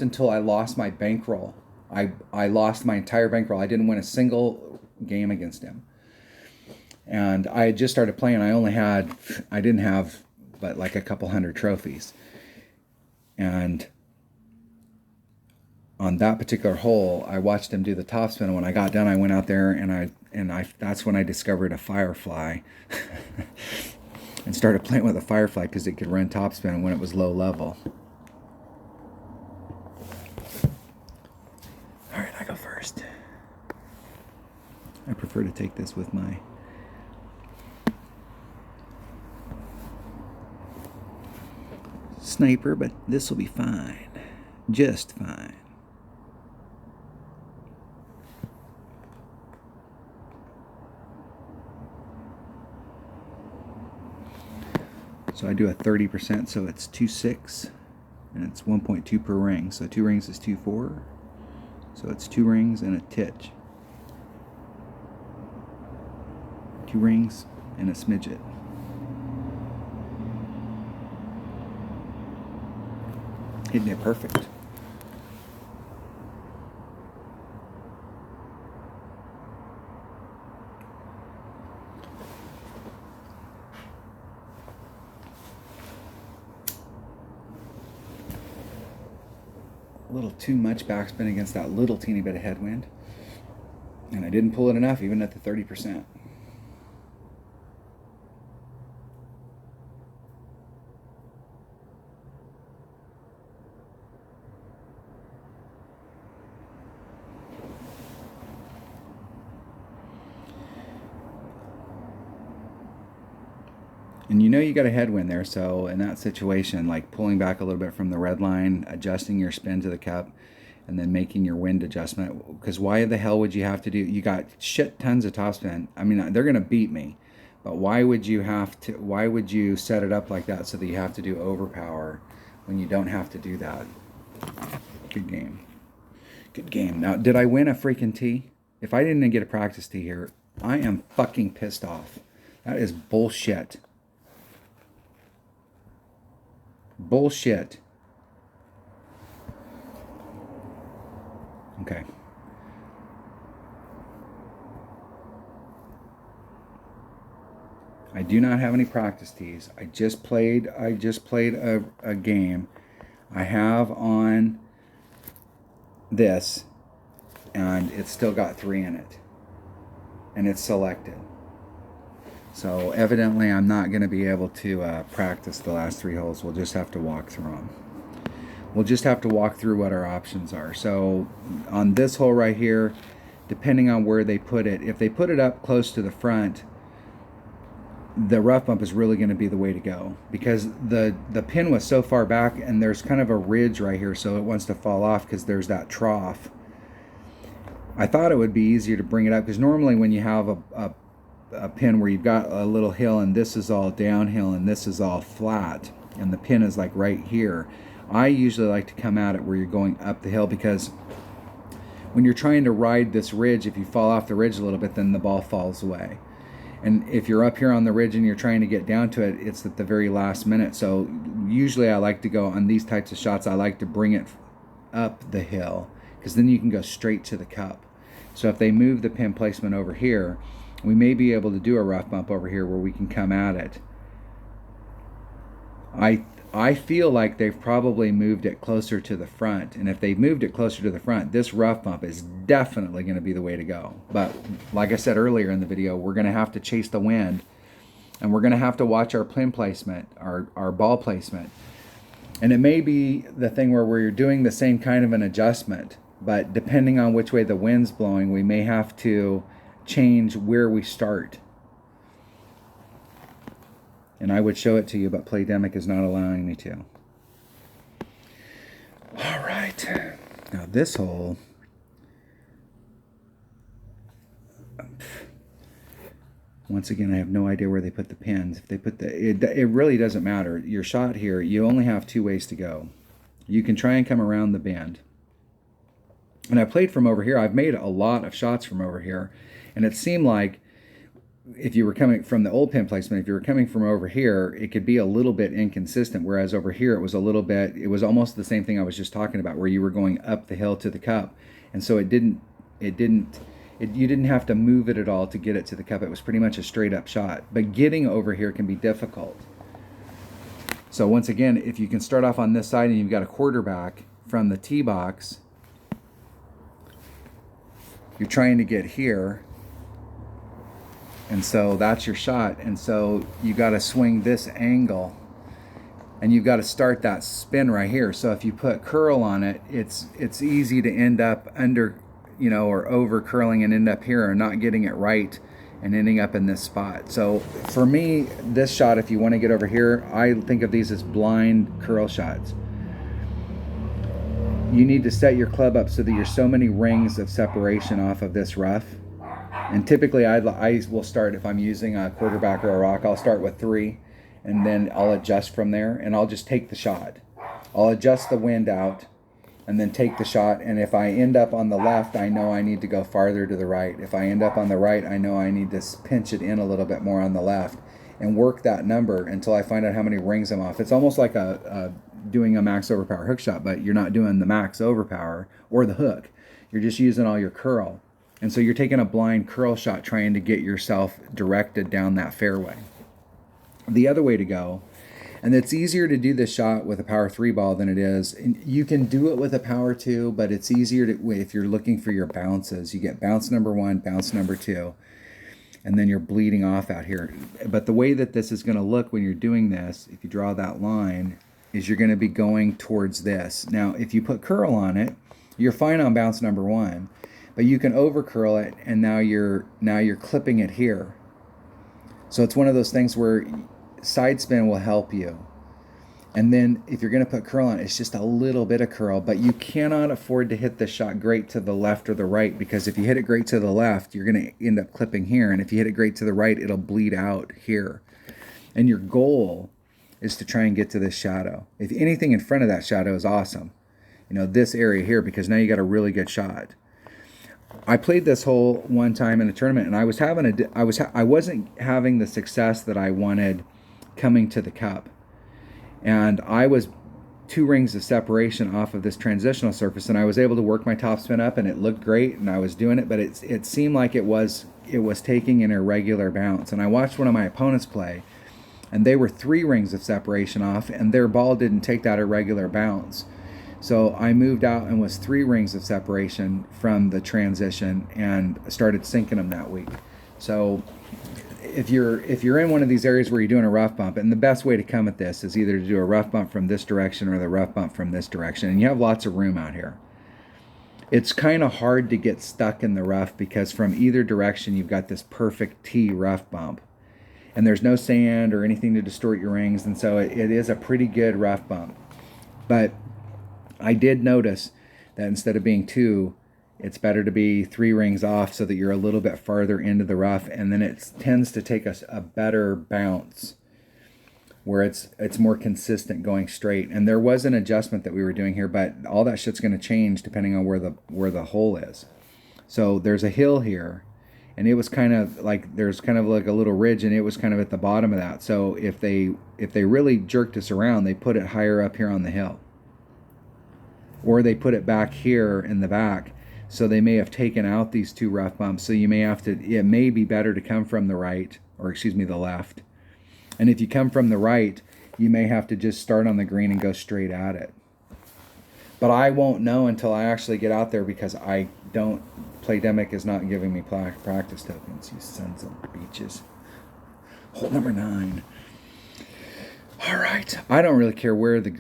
until I lost my bankroll. I lost my entire bankroll. I didn't win a single game against him. And I had just started playing. I didn't have but like a couple hundred trophies. And on that particular hole, I watched him do the topspin, and when I got done, I went out there and that's when I discovered a Firefly and started playing with a Firefly, because it could run topspin when it was low level. All right, I go first. I prefer to take this with my sniper, but this will be fine. Just fine. So I do a 30%, so it's 2.6, and it's 1.2 per ring. So 2 rings is 2.4. So it's 2 rings and a titch. 2 rings and a smidget. Hitting it perfect. A little too much backspin against that little teeny bit of headwind. And I didn't pull it enough, even at the 30%. And you know you got a headwind there, so in that situation, like pulling back a little bit from the red line, adjusting your spin to the cup, and then making your wind adjustment. Because why the hell would you have to do? You got shit tons of topspin. I mean, they're gonna beat me, but why would you have to? Why would you set it up like that so that you have to do overpower when you don't have to do that? Good game. Good game. Now, did I win a freaking tee? If I didn't get a practice tee here, I am fucking pissed off. That is bullshit. Bullshit. Okay. I do not have any practice tees. I just played a game. I have on this, and it's still got 3 in it. And it's selected. So evidently I'm not going to be able to practice the last 3 holes. We'll just have to walk through them. We'll just have to walk through what our options are. So on this hole right here, depending on where they put it, if they put it up close to the front, the rough bump is really going to be the way to go, because the pin was so far back, and there's kind of a ridge right here, so it wants to fall off because there's that trough. I thought it would be easier to bring it up, because normally when you have a pin where you've got a little hill and this is all downhill and this is all flat and the pin is like right here, I usually like to come at it where you're going up the hill, because when you're trying to ride this ridge, if you fall off the ridge a little bit, then the ball falls away. And if you're up here on the ridge and you're trying to get down to it, it's at the very last minute. So usually I like to go on these types of shots, I like to bring it up the hill, because then you can go straight to the cup. So if they move the pin placement over here, we may be able to do a rough bump over here where we can come at it. I feel like they've probably moved it closer to the front, and if they've moved it closer to the front, this rough bump is definitely going to be the way to go. But like I said earlier in the video, we're going to have to chase the wind And we're going to have to watch our pin placement, our ball placement. And it may be the thing where we're doing the same kind of an adjustment, but depending on which way the wind's blowing, we may have to change where we start. And I would show it to you, but Playdemic is not allowing me to. All right. Now this hole, once again, I have no idea where they put the pins. If they put it really doesn't matter. Your shot here, you only have two ways to go. You can try and come around the bend. And I played from over here. I've made a lot of shots from over here. And it seemed like if you were coming from the old pin placement, if you were coming from over here, it could be a little bit inconsistent. Whereas over here, it was a little bit, it was almost the same thing I was just talking about, where you were going up the hill to the cup. And so you didn't have to move it at all to get it to the cup. It was pretty much a straight up shot. But getting over here can be difficult. So once again, if you can start off on this side and you've got a quarterback from the tee box, you're trying to get here. And so that's your shot. And so you got to swing this angle. And you've got to start that spin right here. So if you put curl on it, it's easy to end up under, or over curling and end up here or not getting it right and ending up in this spot. So for me, this shot, if you want to get over here, I think of these as blind curl shots. You need to set your club up so that you're so many rings of separation off of this rough. And typically I will start, if I'm using a quarterback or a rock, I'll start with 3 and then I'll adjust from there and I'll just take the shot. I'll adjust the wind out and then take the shot. And if I end up on the left, I know I need to go farther to the right. If I end up on the right, I know I need to pinch it in a little bit more on the left and work that number until I find out how many rings I'm off. It's almost like doing a max overpower hook shot, but you're not doing the max overpower or the hook. You're just using all your curl. And so you're taking a blind curl shot trying to get yourself directed down that fairway. The other way to go, and it's easier to do this shot with a power 3 ball than it is. And you can do it with a power 2, but it's easier to, if you're looking for your bounces. You get bounce number 1, bounce number 2, and then you're bleeding off out here. But the way that this is going to look when you're doing this, if you draw that line, is you're going to be going towards this. Now, if you put curl on it, you're fine on bounce number 1. But you can over curl it, and now you're clipping it here. So it's one of those things where side spin will help you. And then if you're going to put curl on it, it's just a little bit of curl, but you cannot afford to hit the shot great to the left or the right, because if you hit it great to the left, you're going to end up clipping here. And if you hit it great to the right, it'll bleed out here. And your goal is to try and get to this shadow. If anything in front of that shadow is awesome, this area here, because now you got a really good shot. I played this hole one time in a tournament, and I wasn't having the success that I wanted coming to the cup, and I was 2 rings of separation off of this transitional surface, and I was able to work my topspin up, and it looked great, and I was doing it, but it seemed like it was taking an irregular bounce. And I watched one of my opponents play, and they were 3 rings of separation off, and their ball didn't take that irregular bounce. So I moved out and was 3 rings of separation from the transition and started sinking them that week. So if you're in one of these areas where you're doing a rough bump, and the best way to come at this is either to do a rough bump from this direction or the rough bump from this direction, and you have lots of room out here. It's kind of hard to get stuck in the rough because from either direction you've got this perfect T rough bump, and there's no sand or anything to distort your rings, and so it is a pretty good rough bump. But I did notice that instead of being 2, it's better to be 3 rings off so that you're a little bit farther into the rough, and then it tends to take us a better bounce where it's more consistent going straight. And there was an adjustment that we were doing here, but all that shit's going to change depending on where the hole is. So there's a hill here, and it was kind of like there's kind of like a little ridge, and it was kind of at the bottom of that. So if they really jerked us around, they put it higher up here on the hill, or they put it back here in the back. So they may have taken out these 2 rough bumps. So you may have to, it may be better to come from the right, or excuse me, the left. And if you come from the right, you may have to just start on the green and go straight at it. But I won't know until I actually get out there, because Playdemic is not giving me practice tokens, you sons of bitches. Hole number 9. All right. I don't really care where the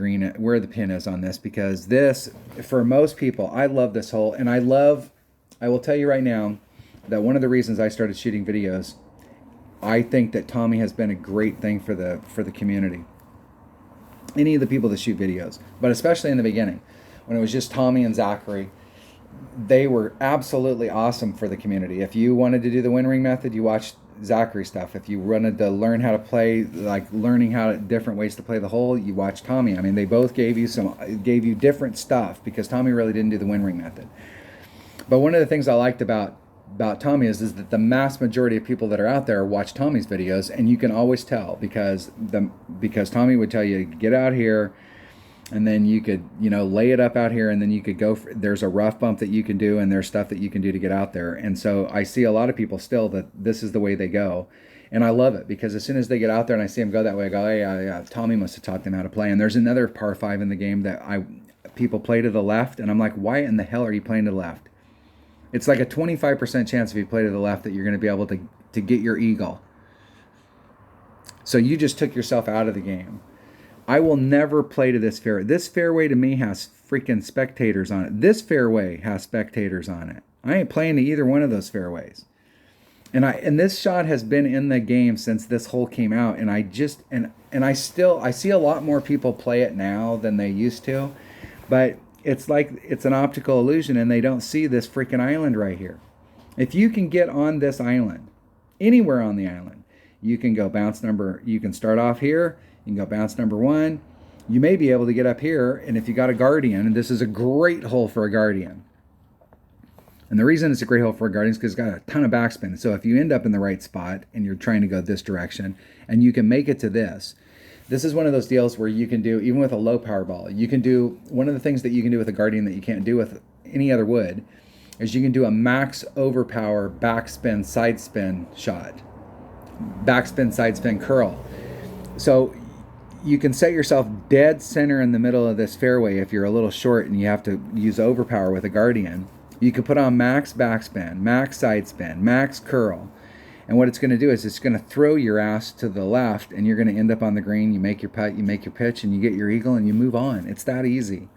pin is on this, because this, for most people, I love this hole, and I will tell you right now that one of the reasons I started shooting videos, I think that Tommy has been a great thing for the community. Any of the people that shoot videos, but especially in the beginning, when it was just Tommy and Zachary, they were absolutely awesome for the community. If you wanted to do the wind ring method, you watched Zachary stuff. If you wanted to learn how to play, like learning different ways to play the hole, you watched Tommy. I mean, they both gave you different stuff, because Tommy really didn't do the wind ring method. But one of the things I liked about Tommy is that the mass majority of people that are out there watch Tommy's videos, and you can always tell, because Tommy would tell you, get out here, and then you could, lay it up out here, and then you could go there's a rough bump that you can do, and there's stuff that you can do to get out there. And so I see a lot of people still that this is the way they go, and I love it, because as soon as they get out there and I see them go that way, I go, hey, yeah, Tommy must have taught them how to play. And there's another par 5 in the game that people play to the left, and I'm like, why in the hell are you playing to the left? It's like a 25% chance if you play to the left that you're going to be able to get your eagle. So you just took yourself out of the game. I will never play to this fairway. This fairway to me has freaking spectators on it. This fairway has spectators on it. I ain't playing to either one of those fairways. And this shot has been in the game since this hole came out, and I see a lot more people play it now than they used to, but it's like it's an optical illusion, and they don't see this freaking island right here. If you can get on this island, anywhere on the island, you can go you can start off here, you can go bounce number 1, you may be able to get up here, and if you got a guardian, and this is a great hole for a guardian. And the reason it's a great hole for a guardian is because it's got a ton of backspin. So if you end up in the right spot, and you're trying to go this direction, and you can make it to this is one of those deals where you can do, even with a low power ball, you can do, one of the things that you can do with a guardian that you can't do with any other wood, is you can do a max overpower backspin side spin shot. Backspin side spin curl. So you can set yourself dead center in the middle of this fairway if you're a little short and you have to use overpower with a guardian. You can put on max backspin, max side spin, max curl. And what it's going to do is it's going to throw your ass to the left, and you're going to end up on the green. You make your putt, you make your pitch, and you get your eagle, and you move on. It's that easy.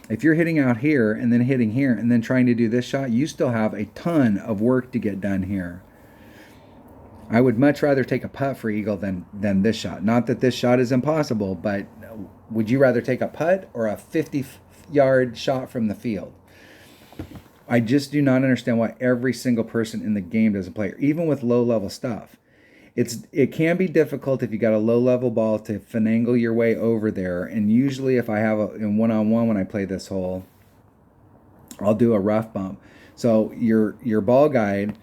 If you're hitting out here and then hitting here and then trying to do this shot, you still have a ton of work to get done here. I would much rather take a putt for eagle than this shot. Not that this shot is impossible, but would you rather take a putt or a 50-yard shot from the field? I just do not understand why every single person in the game doesn't play, even with low-level stuff. It can be difficult if you got a low-level ball to finagle your way over there. And usually if I have in one-on-one when I play this hole, I'll do a rough bump. So your ball guide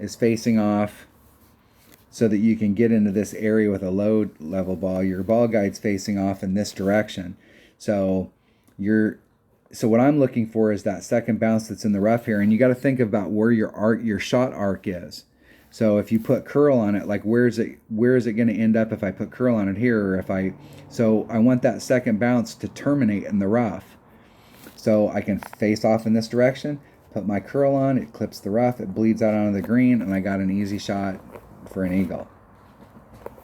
is facing off so that you can get into this area with a low-level ball. Your ball guide's facing off in this direction. So what I'm looking for is that second bounce that's in the rough here, and you got to think about where your shot arc is. So if you put curl on it, like where is it going to end up if I put curl on it here, or so I want that second bounce to terminate in the rough. So I can face off in this direction, put my curl on, it clips the rough, it bleeds out onto the green, and I got an easy shot for an eagle.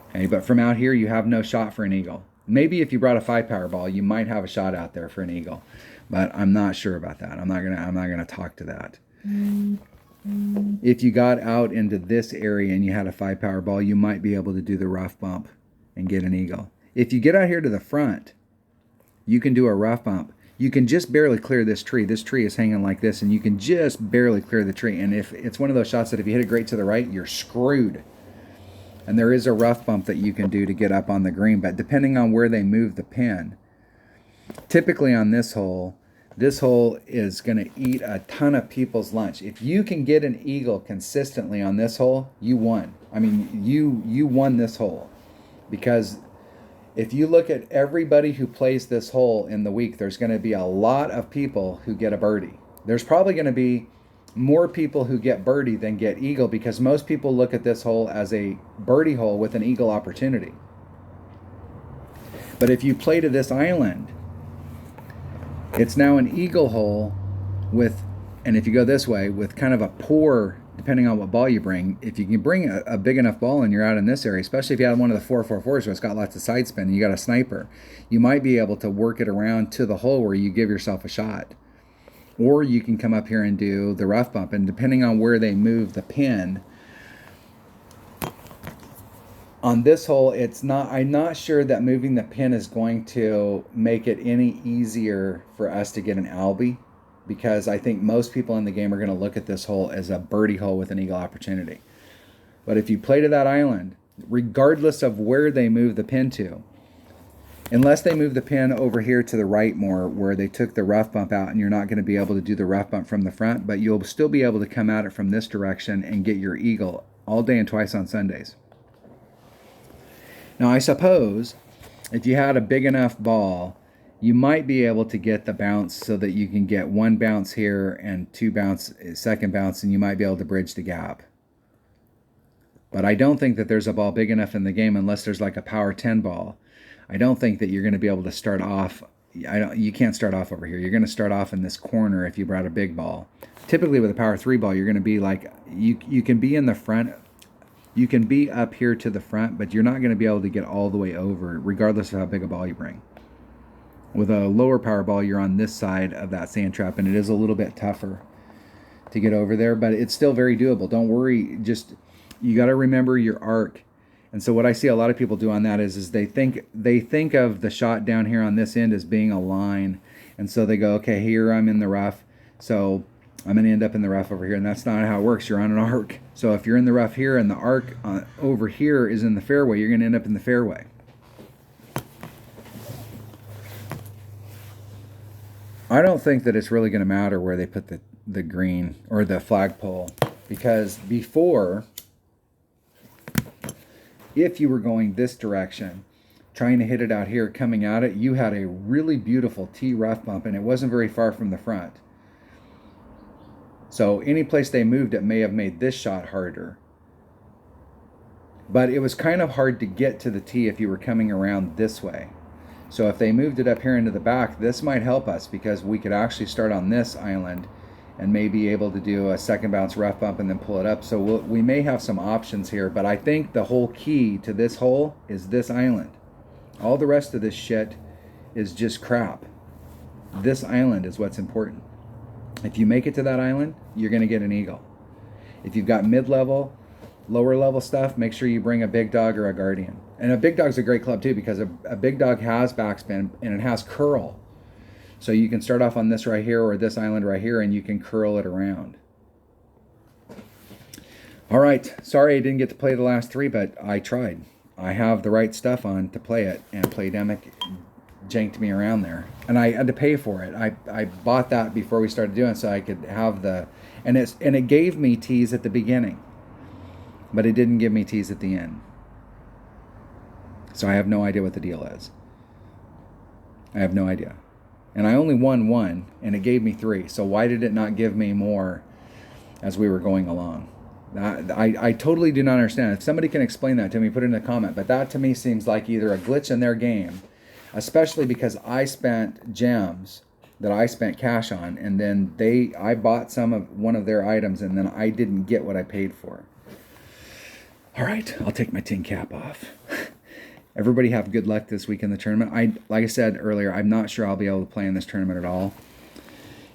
Okay, but from out here, you have no shot for an eagle. Maybe if you brought a 5-power ball, you might have a shot out there for an eagle. But I'm not sure about that. I'm not gonna talk to that. If you got out into this area and you had a 5-power ball, you might be able to do the rough bump and get an eagle. If you get out here to the front, you can do a rough bump. You can just barely clear this tree. This tree is hanging like this, and you can just barely clear the tree. And if it's one of those shots that if you hit it great to the right, you're screwed. And there is a rough bump that you can do to get up on the green, but depending on where they move the pin. Typically on this hole is going to eat a ton of people's lunch. If you can get an eagle consistently on this hole, you won. I mean, you won this hole. Because if you look at everybody who plays this hole in the week, there's going to be a lot of people who get a birdie. There's probably going to be more people who get birdie than get eagle, because most people look at this hole as a birdie hole with an eagle opportunity. But if you play to this island, it's now an eagle hole and if you go this way, with kind of a poor depending on what ball you bring, if you can bring a big enough ball and you're out in this area, especially if you had one of the 444s where it's got lots of side spin and you got a sniper, you might be able to work it around to the hole where you give yourself a shot. Or you can come up here and do the rough bump, and depending on where they move the pin, on this hole, I'm not sure that moving the pin is going to make it any easier for us to get an albie, because I think most people in the game are going to look at this hole as a birdie hole with an eagle opportunity. But if you play to that island, regardless of where they move the pin to, unless they move the pin over here to the right more where they took the rough bump out, and you're not going to be able to do the rough bump from the front, but you'll still be able to come at it from this direction and get your eagle all day and twice on Sundays. Now, I suppose if you had a big enough ball, you might be able to get the bounce so that you can get one bounce here and two bounce, second bounce, and you might be able to bridge the gap. But I don't think that there's a ball big enough in the game, unless there's like a power 10 ball. I don't think that you're going to be able to start off. You can't start off over here. You're going to start off in this corner if you brought a big ball. Typically with a power 3 ball, you're going to be like, you can be in the front. You can be up here to the front, but you're not going to be able to get all the way over, regardless of how big a ball you bring. With a lower power ball, you're on this side of that sand trap, and it is a little bit tougher to get over there, but it's still very doable. Don't worry. Just, you got to remember your arc. And so what I see a lot of people do on that is they think of the shot down here on this end as being a line, and so they go, okay, here I'm in the rough, so I'm going to end up in the rough over here, and that's not how it works. You're on an arc. So if you're in the rough here and the arc over here is in the fairway, you're going to end up in the fairway. I don't think that it's really going to matter where they put the green or the flagpole, because before, if you were going this direction, trying to hit it out here, coming at it, you had a really beautiful tee rough bump, and it wasn't very far from the front. So any place they moved it may have made this shot harder. But it was kind of hard to get to the tee if you were coming around this way. So if they moved it up here into the back, this might help us, because we could actually start on this island and may be able to do a second bounce rough bump and then pull it up. So we may have some options here, but I think the whole key to this hole is this island. All the rest of this shit is just crap. This island is what's important. If you make it to that island, you're going to get an eagle. If you've got mid-level, lower level stuff, make sure you bring a big dog or a guardian. And a big dog's a great club too, because a big dog has backspin and it has curl. So you can start off on this right here or this island right here, and you can curl it around. All right, sorry I didn't get to play the last three, but I tried. I have the right stuff on to play it, and Playdemic janked me around there, and I had to pay for it. I bought that before we started doing it so I could have the, and it gave me tees at the beginning, but it didn't give me tees at the end. So I have no idea what the deal is. I have no idea. And I only won one, and it gave me three. So why did it not give me more as we were going along? I totally do not understand. If somebody can explain that to me, put it in a comment. But that to me seems like either a glitch in their game, especially because I spent gems that I spent cash on, and then I bought one of their items, and then I didn't get what I paid for. All right, I'll take my tin cap off. Everybody have good luck this week in the tournament. Like I said earlier, I'm not sure I'll be able to play in this tournament at all.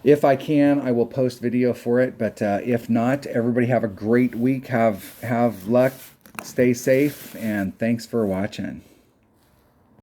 If I can, I will post video for it. But if not, everybody have a great week. Have luck. Stay safe. And thanks for watching.